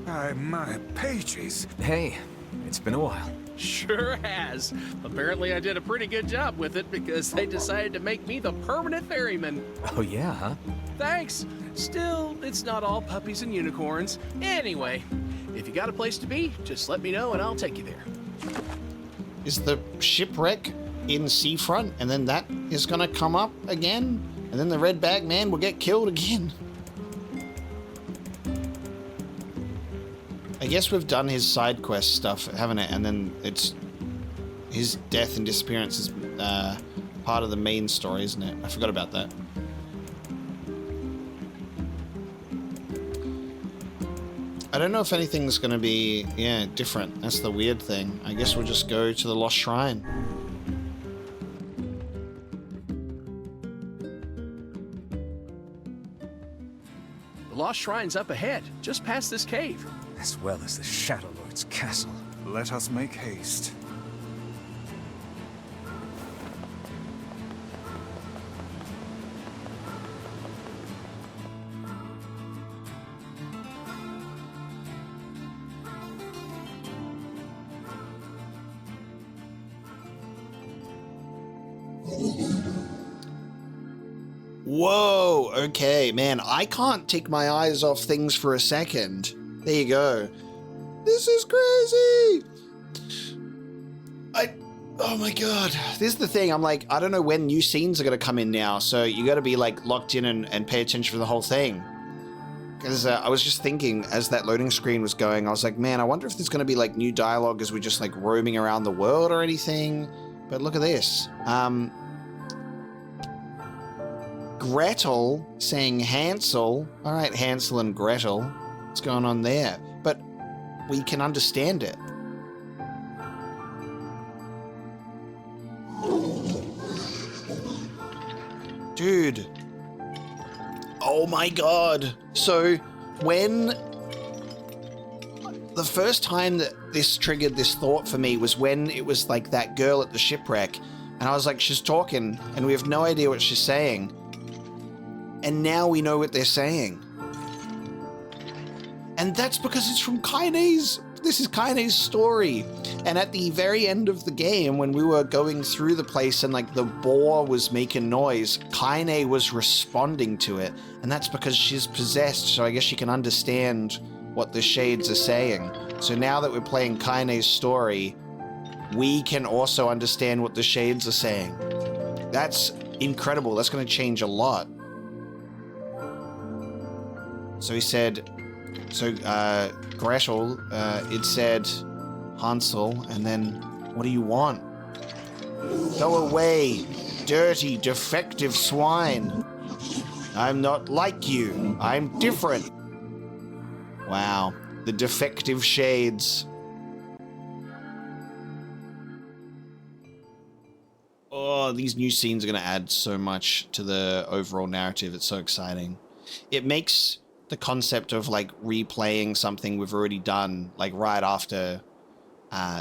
S3: By my pages.
S4: Hey, it's been a while.
S8: Sure has. Apparently I did a pretty good job with it because they decided to make me the permanent ferryman.
S4: Oh yeah, huh?
S8: Thanks. Still, it's not all puppies and unicorns. Anyway, if you got a place to be, just let me know and I'll take you there.
S1: Is the shipwreck in seafront, and then that is gonna come up again, and then the red bag man will get killed again? I guess we've done his side quest stuff, haven't it? And then it's his death and disappearance is part of the main story, isn't it? I forgot about that. I don't know if anything's gonna be, yeah, different. That's the weird thing. I guess we'll just go to the Lost Shrine.
S8: The Lost Shrine's up ahead, just past this cave.
S4: As well as the Shadow Lord's castle.
S3: Let us make haste.
S1: Whoa, okay, man, I can't take my eyes off things for a second. There you go. This is crazy! Oh my god. This is the thing, I'm like, I don't know when new scenes are gonna come in now, so you gotta be like locked in and pay attention for the whole thing. Because I was just thinking, as that loading screen was going, I was like, man, I wonder if there's gonna be like new dialogue as we're just like roaming around the world or anything. But look at this. Gretel saying Hansel. All right, Hansel and Gretel. What's going on there? But we can understand it. Dude. Oh my god. So when the first time that this triggered this thought for me was when it was like that girl at the shipwreck. And I was like, she's talking and we have no idea what she's saying. And now we know what they're saying. And that's because it's from Kaine's. This is Kaine's story. And at the very end of the game, when we were going through the place and like the boar was making noise, Kaine was responding to it. And that's because she's possessed, so I guess she can understand what the shades are saying. So now that we're playing Kaine's story, we can also understand what the shades are saying. That's incredible. That's going to change a lot. So he said, Gretel, it said Hansel, and then, what do you want? Go away, dirty, defective swine. I'm not like you. I'm different. Wow, the defective shades. Oh, these new scenes are going to add so much to the overall narrative. It's so exciting. It makes the concept of like replaying something we've already done like right after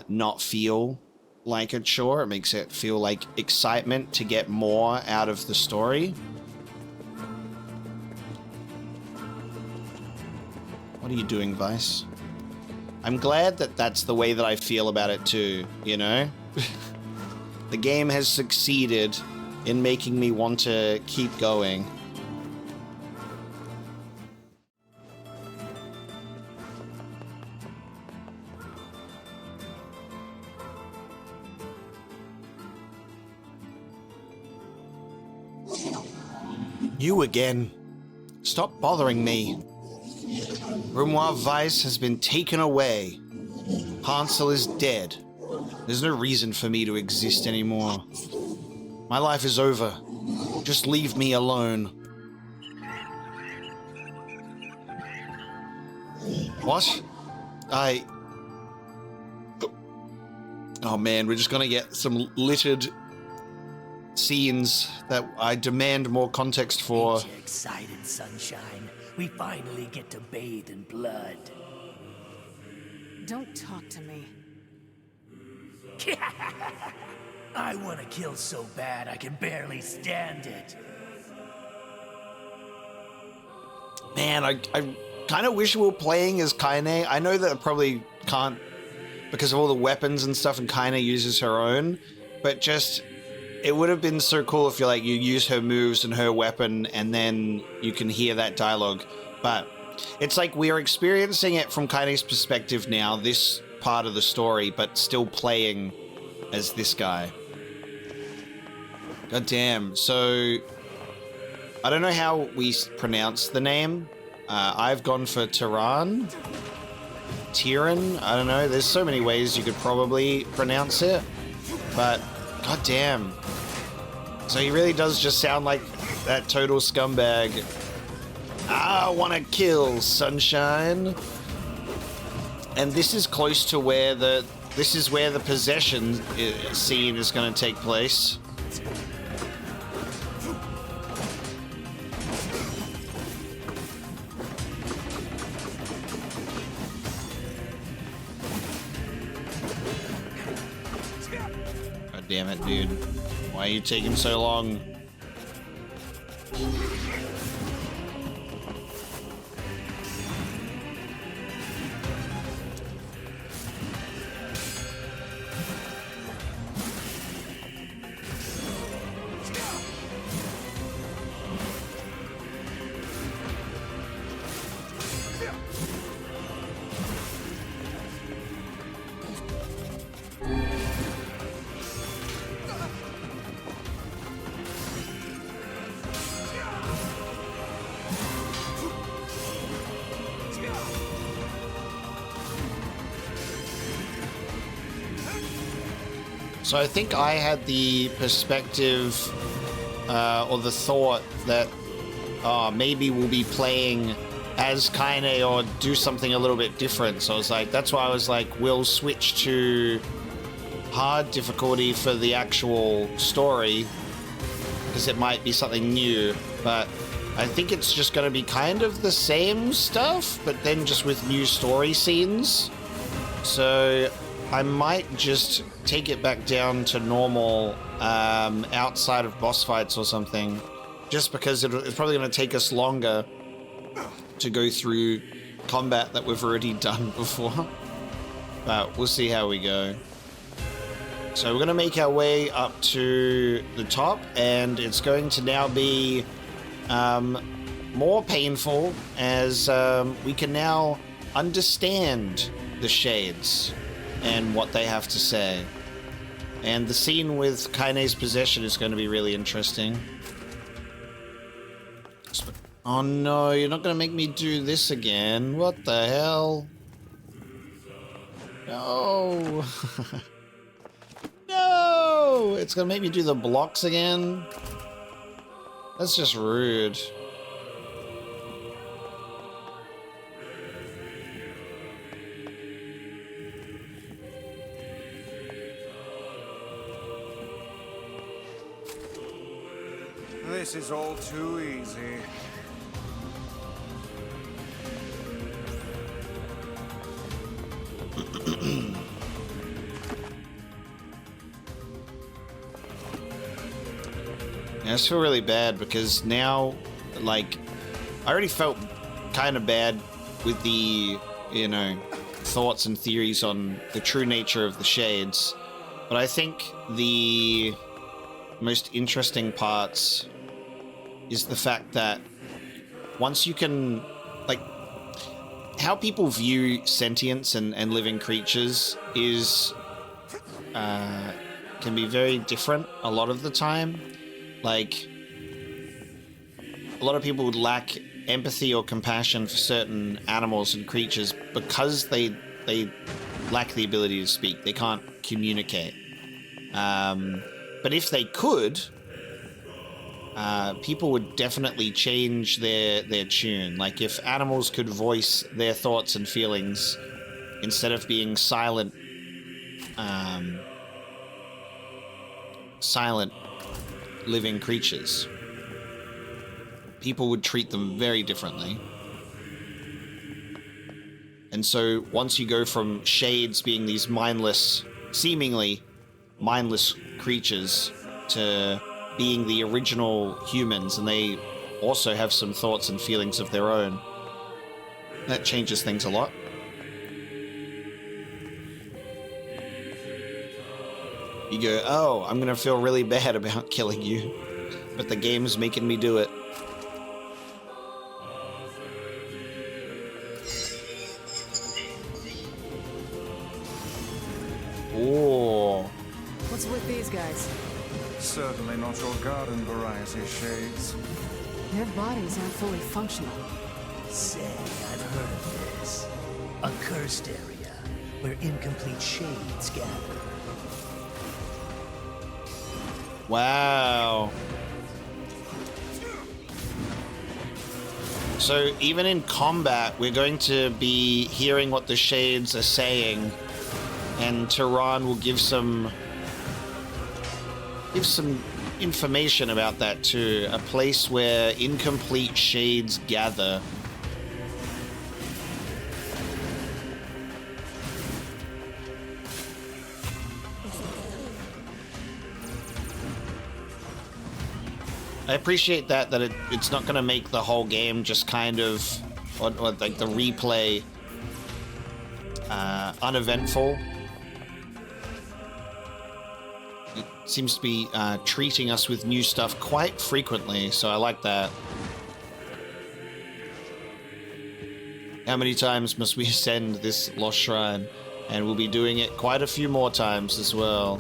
S1: not feel like a chore. It makes it feel like excitement to get more out of the story. What are you doing, Vice? I'm glad that that's the way that I feel about it too, you know? The game has succeeded in making me want to keep going. You again. Stop bothering me. Grimoire Weiss has been taken away. Hansel is dead. There's no reason for me to exist anymore. My life is over. Just leave me alone. What? Oh man, we're just gonna get some littered scenes that I demand more context for.
S9: Ain't you excited, Sunshine? We finally get to bathe in blood.
S5: Don't talk to me.
S9: I want to kill so bad I can barely stand it.
S1: Man, I kind of wish we were playing as Kaine. I know that I probably can't because of all the weapons and stuff, and Kaine uses her own, but just, it would have been so cool if you use her moves and her weapon and then you can hear that dialogue. But it's like we're experiencing it from Kaine's perspective now, this part of the story, but still playing as this guy. God damn. So I don't know how we pronounce the name. I've gone for Tyran. I don't know. There's so many ways you could probably pronounce it. But god damn. So he really does just sound like that total scumbag. I want to kill, Sunshine. And this is close to where the possession scene is going to take place. God damn it, dude. Why are you taking so long? So I think I had the perspective or the thought that maybe we'll be playing as Kaine or do something a little bit different. So I was like, that's why I was like, we'll switch to hard difficulty for the actual story because it might be something new. But I think it's just going to be kind of the same stuff, but then just with new story scenes. So I might just take it back down to normal outside of boss fights or something, just because it's probably going to take us longer to go through combat that we've already done before. But we'll see how we go. So we're going to make our way up to the top, and it's going to now be more painful as we can now understand the shades and what they have to say. And the scene with Kaine's possession is going to be really interesting. Oh no, you're not going to make me do this again. What the hell? No. No! It's going to make me do the blocks again? That's just rude.
S3: This is all too easy.
S1: I just feel really bad because now, like, I already felt kind of bad with the, you know, thoughts and theories on the true nature of the shades. But I think the most interesting parts is the fact that once you can, like, how people view sentience and living creatures is, can be very different a lot of the time. Like, a lot of people would lack empathy or compassion for certain animals and creatures because they lack the ability to speak. They can't communicate. But if they could, people would definitely change their tune. Like if animals could voice their thoughts and feelings instead of being silent, silent living creatures, people would treat them very differently. And so once you go from shades being these mindless, seemingly mindless creatures to being the original humans, and they also have some thoughts and feelings of their own, that changes things a lot. You go, oh, I'm gonna feel really bad about killing you, but the game's making me do it. Oh.
S5: What's with these guys?
S3: Certainly not your garden variety, Shades.
S5: Their bodies aren't fully functional.
S9: Say, I've heard of this. A cursed area where incomplete shades gather.
S1: Wow. So even in combat, we're going to be hearing what the shades are saying, and Tehran will give some information about that too. A place where incomplete shades gather. I appreciate that it's not going to make the whole game just kind of, or like the replay, uneventful. It seems to be treating us with new stuff quite frequently, so I like that. How many times must we ascend this lost shrine? And we'll be doing it quite a few more times as well.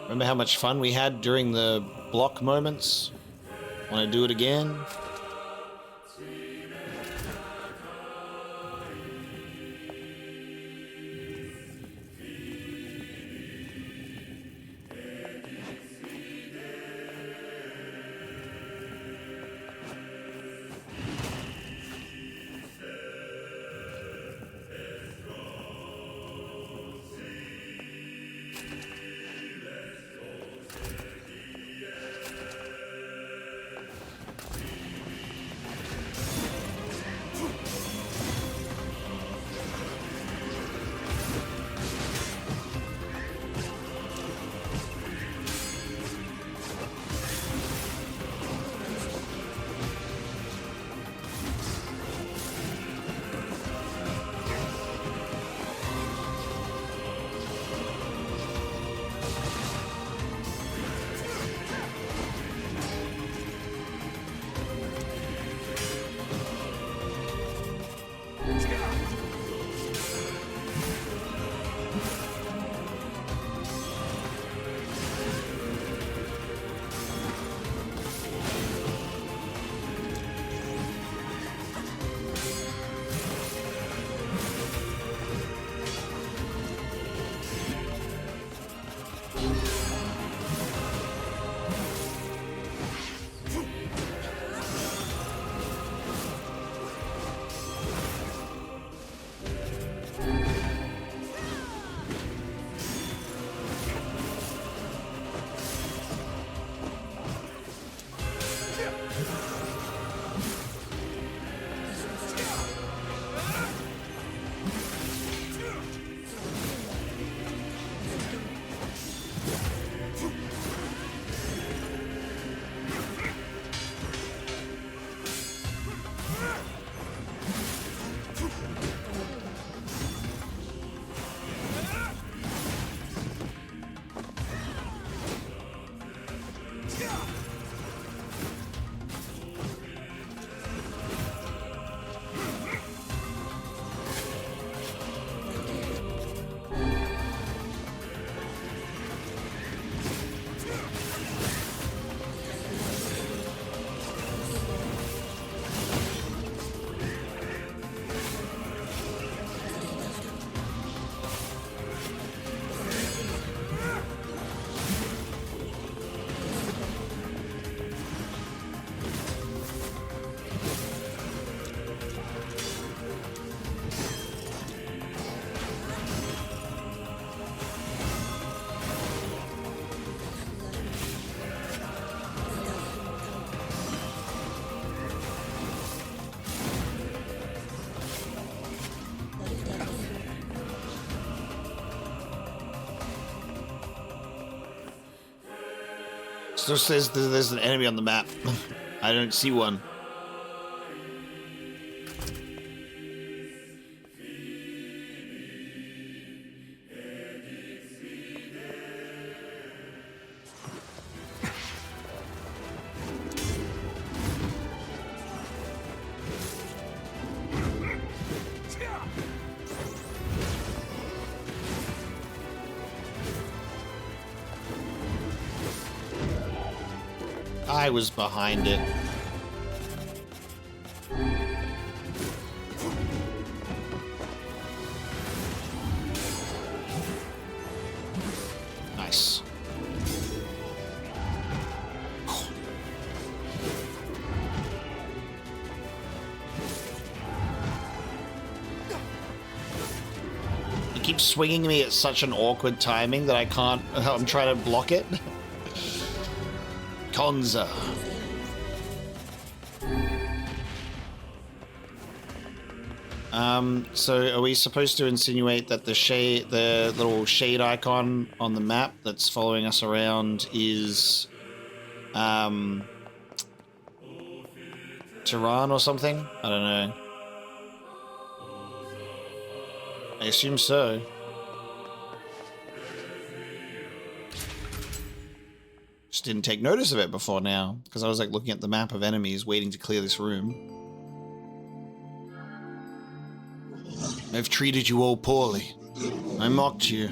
S1: Remember how much fun we had during the block moments? Want to do it again? Still says there's an enemy on the map. I don't see one. I was behind it. Nice. It keeps swinging me at such an awkward timing that I can't. I'm trying to block it. Konza. So are we supposed to insinuate that the little shade icon on the map that's following us around is, Tehran or something? I don't know. I assume so. Just didn't take notice of it before now, because I was like looking at the map of enemies waiting to clear this room. I've treated you all poorly. I mocked you,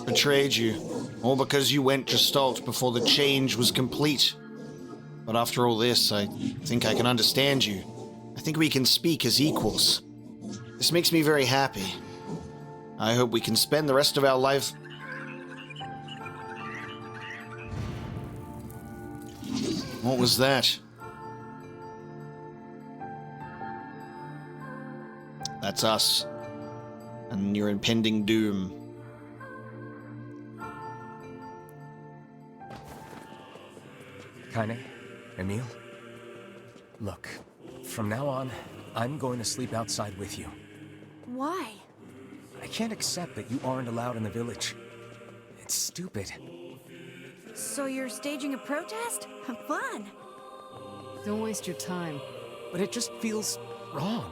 S1: betrayed you, all because you went Gestalt before the change was complete. But after all this, I think I can understand you. I think we can speak as equals. This makes me very happy. I hope we can spend the rest of our life... What was that? That's us. And your impending doom.
S4: Kaine, Emil, look, from now on, I'm going to sleep outside with you.
S2: Why?
S4: I can't accept that you aren't allowed in the village. It's stupid.
S2: So you're staging a protest? Fun.
S5: Don't waste your time.
S4: But it just feels wrong.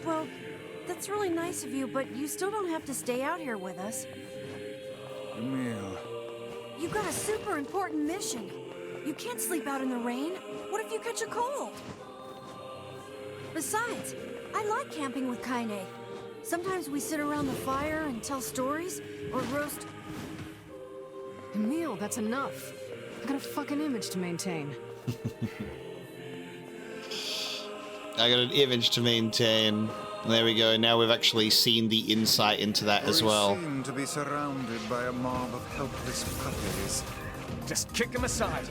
S2: Well, that's really nice of you, but you still don't have to stay out here with us.
S3: Emil.
S2: You've got a super important mission. You can't sleep out in the rain. What if you catch a cold? Besides, I like camping with Kaine. Sometimes we sit around the fire and tell stories, or roast...
S5: Emil, that's enough. I got a fucking image to maintain.
S1: I got an image to maintain. There we go. Now we've actually seen the insight into that as well.
S3: We seem to be surrounded by a mob of helpless puppies.
S4: Just kick him aside.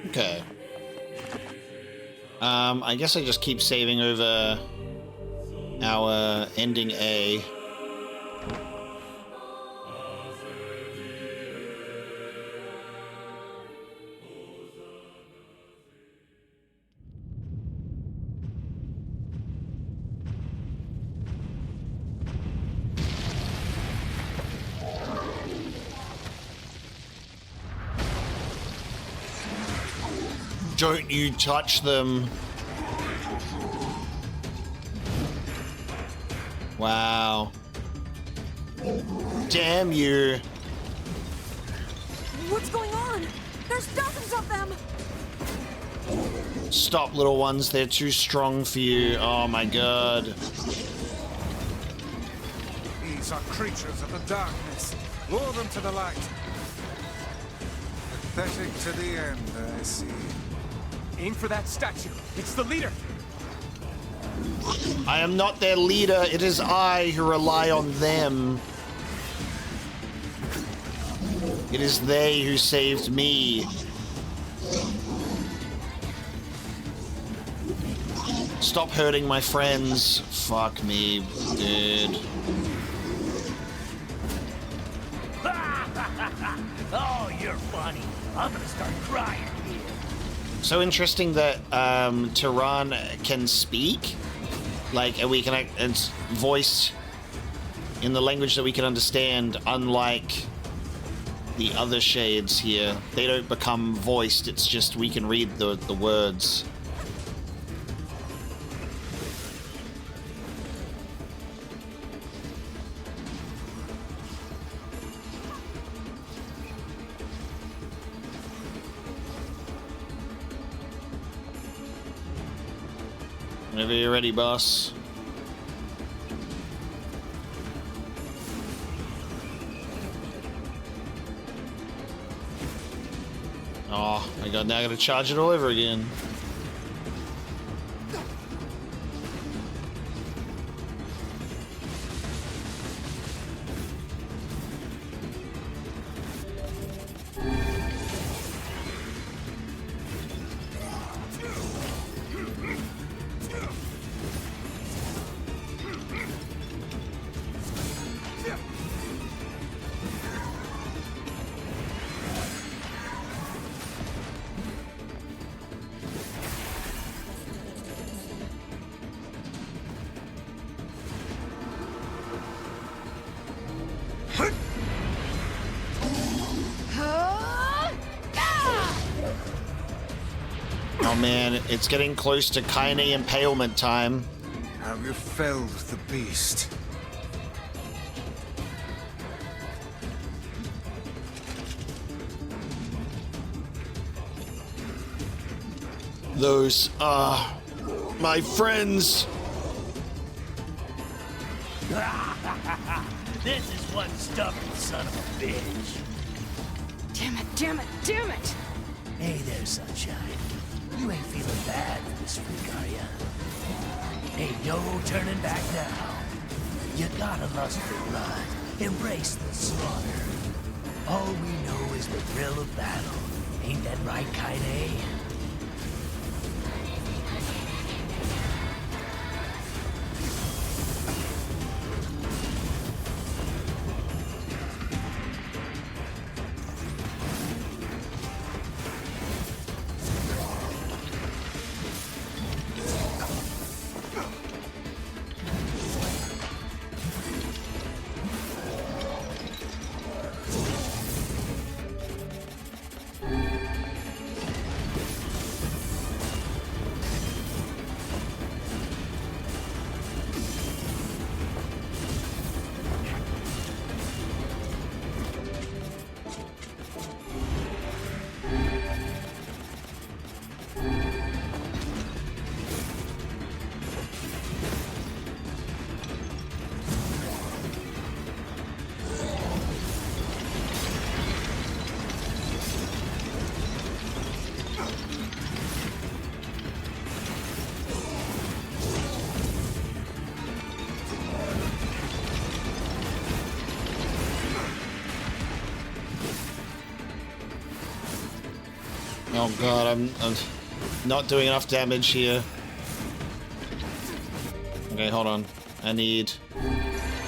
S1: Okay. I guess I just keep saving over our ending A. Don't you touch them. Wow. Damn you.
S2: What's going on? There's dozens of them!
S1: Stop, little ones. They're too strong for you. Oh my god.
S3: These are creatures of the darkness. Lure them to the light. Pathetic to the end, I see.
S8: Aim for that statue. It's the leader.
S1: I am not their leader. It is I who rely on them. It is they who saved me. Stop hurting my friends. Fuck me, dude.
S9: Oh, you're funny. I'm gonna start crying here.
S1: So interesting that Tehran can speak, like, and we can it's voiced in the language that we can understand, unlike the other shades here. They don't become voiced, it's just we can read the words. Whenever you're ready, boss. Oh my god, now I gotta charge it all over again. Oh man, it's getting close to Kaine impalement time.
S3: Have you felled the beast?
S1: Those are my friends.
S9: This is one stubborn son of a bitch.
S5: Damn it, damn it, damn it!
S9: Hey there, Sunshine. You ain't feeling bad for this freak, are ya? Ain't no turning back now. You gotta lust for blood. Embrace the slaughter. All we know is the thrill of battle. Ain't that right, Kaine?
S1: Oh god, I'm not doing enough damage here. Okay, hold on. I need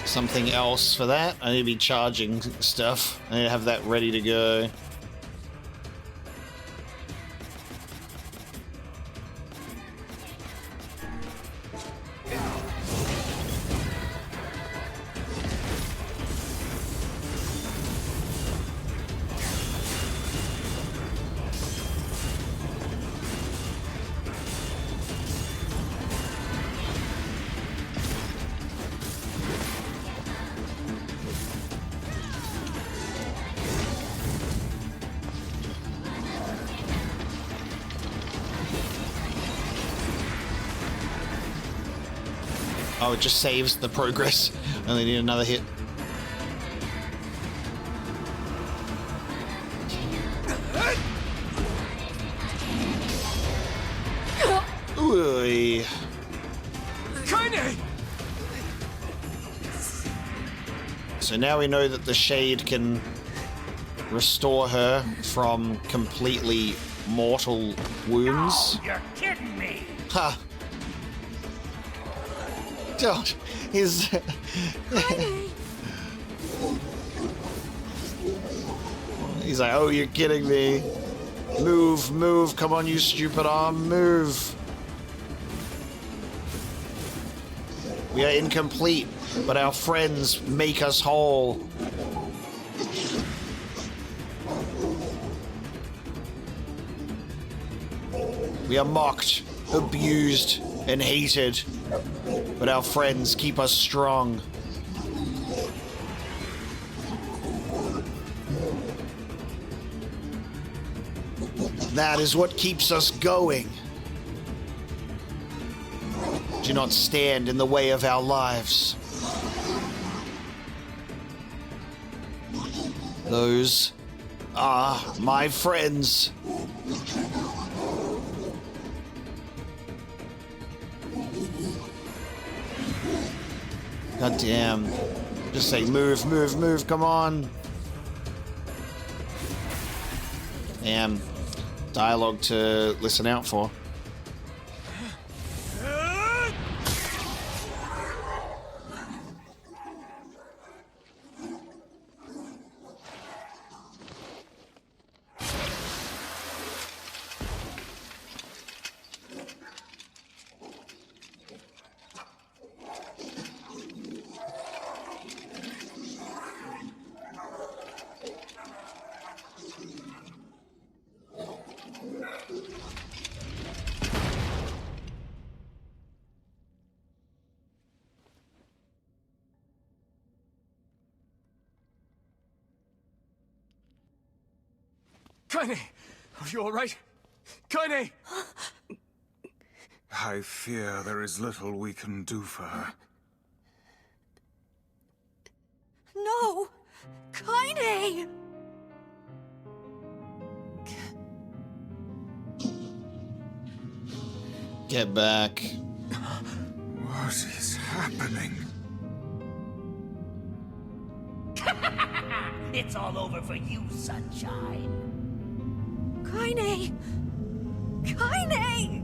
S1: something else for that. I need to be charging stuff. I need to have that ready to go. Oh, it just saves the progress. Only need another hit. Ooh.
S8: Kaine!
S1: So now we know that the shade can restore her from completely mortal wounds.
S7: Oh, you're kidding me.
S1: Ha! God, he's... He's like, oh, you're kidding me. Move, move, come on, you stupid arm, move. We are incomplete, but our friends make us whole. We are mocked, abused, and hated, but our friends keep us strong. That is what keeps us going. Do not stand in the way of our lives. Those are my friends. God damn. Just say move, move, move, come on. Damn. Dialogue to listen out for.
S8: Kaine! Are you alright? Kaine!
S3: I fear there is little we can do for her.
S2: No! Kaine!
S1: Get back.
S3: What is happening?
S9: It's all over for you, sunshine.
S2: Kaine! Kaine!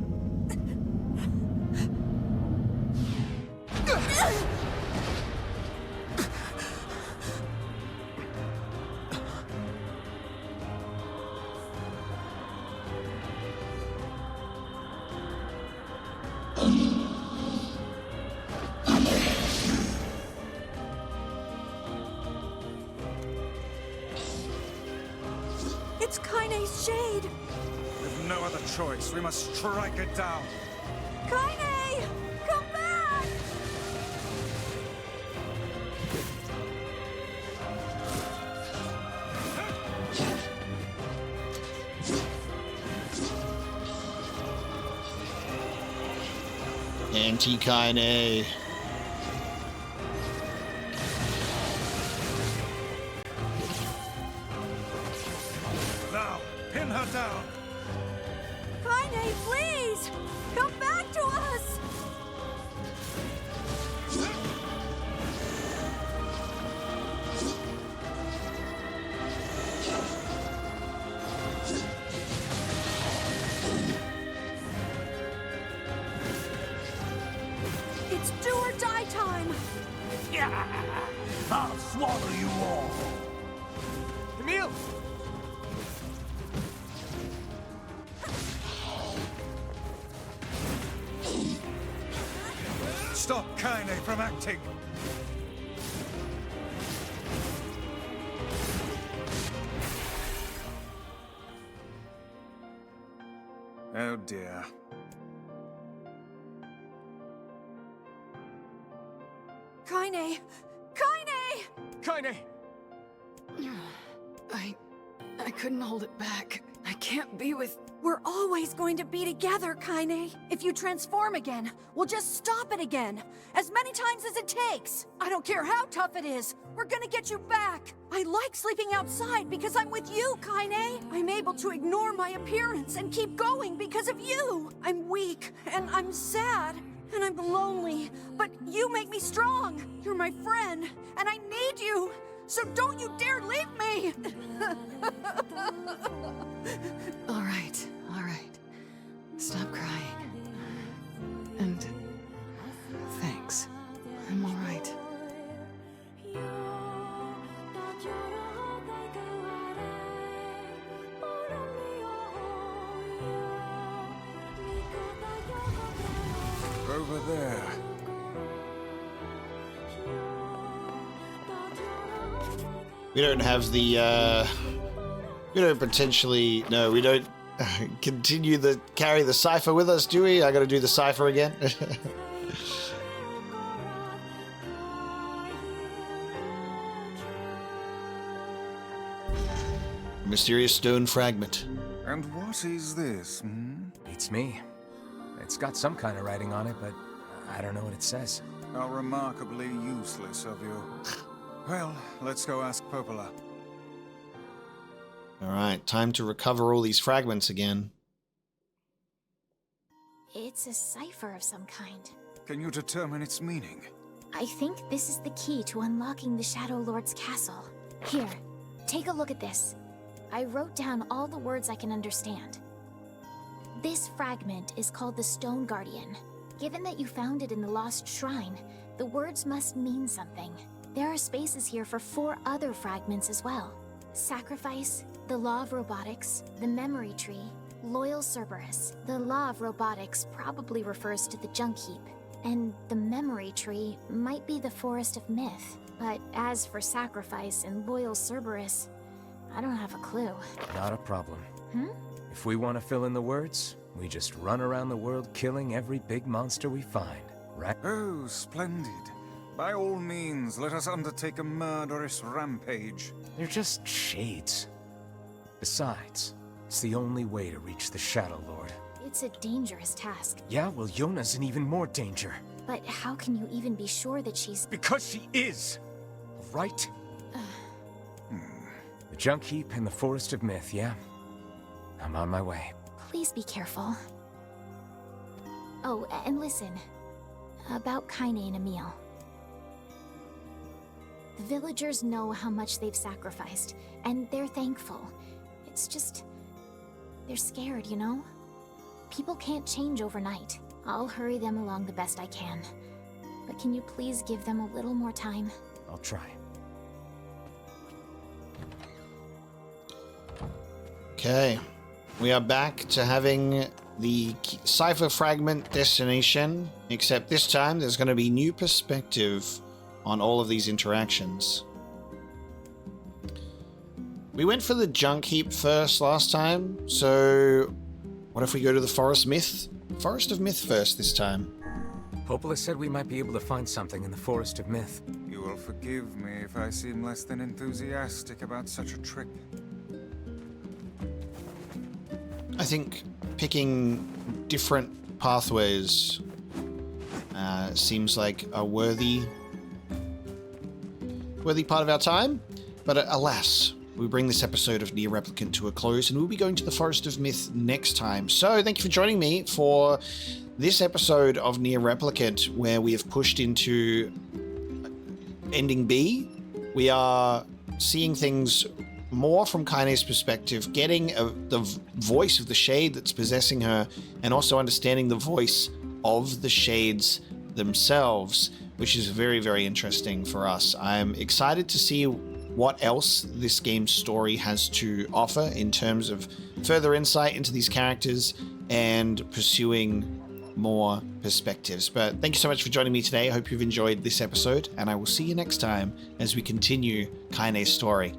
S2: It's Kaine's shade!
S3: With no other choice, we must strike it down.
S2: Kaine! Come back!
S1: Anti-Kaine.
S3: Now, pin her down.
S2: Kaine, please! Come back to us! It's do or die time!
S9: I'll swallow you all.
S8: Emil!
S3: Stop Kaine from acting. Oh dear.
S2: Kaine! Kaine!
S8: Kaine!
S5: I couldn't hold it back. I can't be with...
S2: We're always going to be together, Kaine. If you transform again, we'll just stop it again. As many times as it takes. I don't care how tough it is. We're gonna get you back. I like sleeping outside because I'm with you, Kaine. I'm able to ignore my appearance and keep going because of you. I'm weak, and I'm sad, and I'm lonely. But you make me strong. You're my friend, and I need you. So don't you dare leave me!
S5: All right, all right. Stop crying. And thanks. I'm all right.
S3: Over there.
S1: We don't have the, we don't potentially, no, we don't carry the cipher with us, do we? I gotta do the cipher again. Mysterious stone fragment.
S3: And what is this,
S4: Beats me. It's got some kind of writing on it, but I don't know what it says.
S3: How remarkably useless of you. Well, let's go ask Popola.
S1: Alright, time to recover all these fragments again.
S6: It's a cipher of some kind.
S3: Can you determine its meaning?
S6: I think this is the key to unlocking the Shadow Lord's castle. Here, take a look at this. I wrote down all the words I can understand. This fragment is called the Stone Guardian. Given that you found it in the Lost Shrine, the words must mean something. There are spaces here for 4 other fragments as well. Sacrifice, the Law of Robotics, the Memory Tree, Loyal Cerberus. The Law of Robotics probably refers to the Junk Heap, and the Memory Tree might be the Forest of Myth. But as for Sacrifice and Loyal Cerberus, I don't have a clue.
S4: Not a problem. If we want to fill in the words, we just run around the world killing every big monster we find, right?
S3: Oh, splendid. By all means, let us undertake a murderous rampage.
S4: They're just shades. Besides, it's the only way to reach the Shadow Lord.
S6: It's a dangerous task.
S4: Yeah, well, Yona's in even more danger.
S6: But how can you even be sure that she's...
S4: Because she is! Right? The Junk Heap and the Forest of Myth, yeah? I'm on my way.
S6: Please be careful. Oh, and listen. About Kaine and Emil. The villagers know how much they've sacrificed, and they're thankful. It's just... they're scared, you know? People can't change overnight. I'll hurry them along the best I can. But can you please give them a little more time?
S4: I'll try.
S1: Okay. We are back to having the cipher fragment destination, except this time there's going to be new perspective on all of these interactions. We went for the Junk Heap first last time, so what if we go to the Forest of Myth first this time?
S4: Popola said we might be able to find something in the Forest of Myth.
S3: You will forgive me if I seem less than enthusiastic about such a trip.
S1: I think picking different pathways seems like a worthy part of our time, but alas, we bring this episode of NieR Replicant to a close, and we'll be going to the Forest of Myth next time. So thank you for joining me for this episode of NieR Replicant, where we have pushed into ending B. We are seeing things more from Kaine's perspective, getting the voice of the shade that's possessing her, and also understanding the voice of the shades themselves, which is very, very interesting for us. I'm excited to see what else this game's story has to offer in terms of further insight into these characters and pursuing more perspectives. But thank you so much for joining me today. I hope you've enjoyed this episode, and I will see you next time as we continue Kaine's story.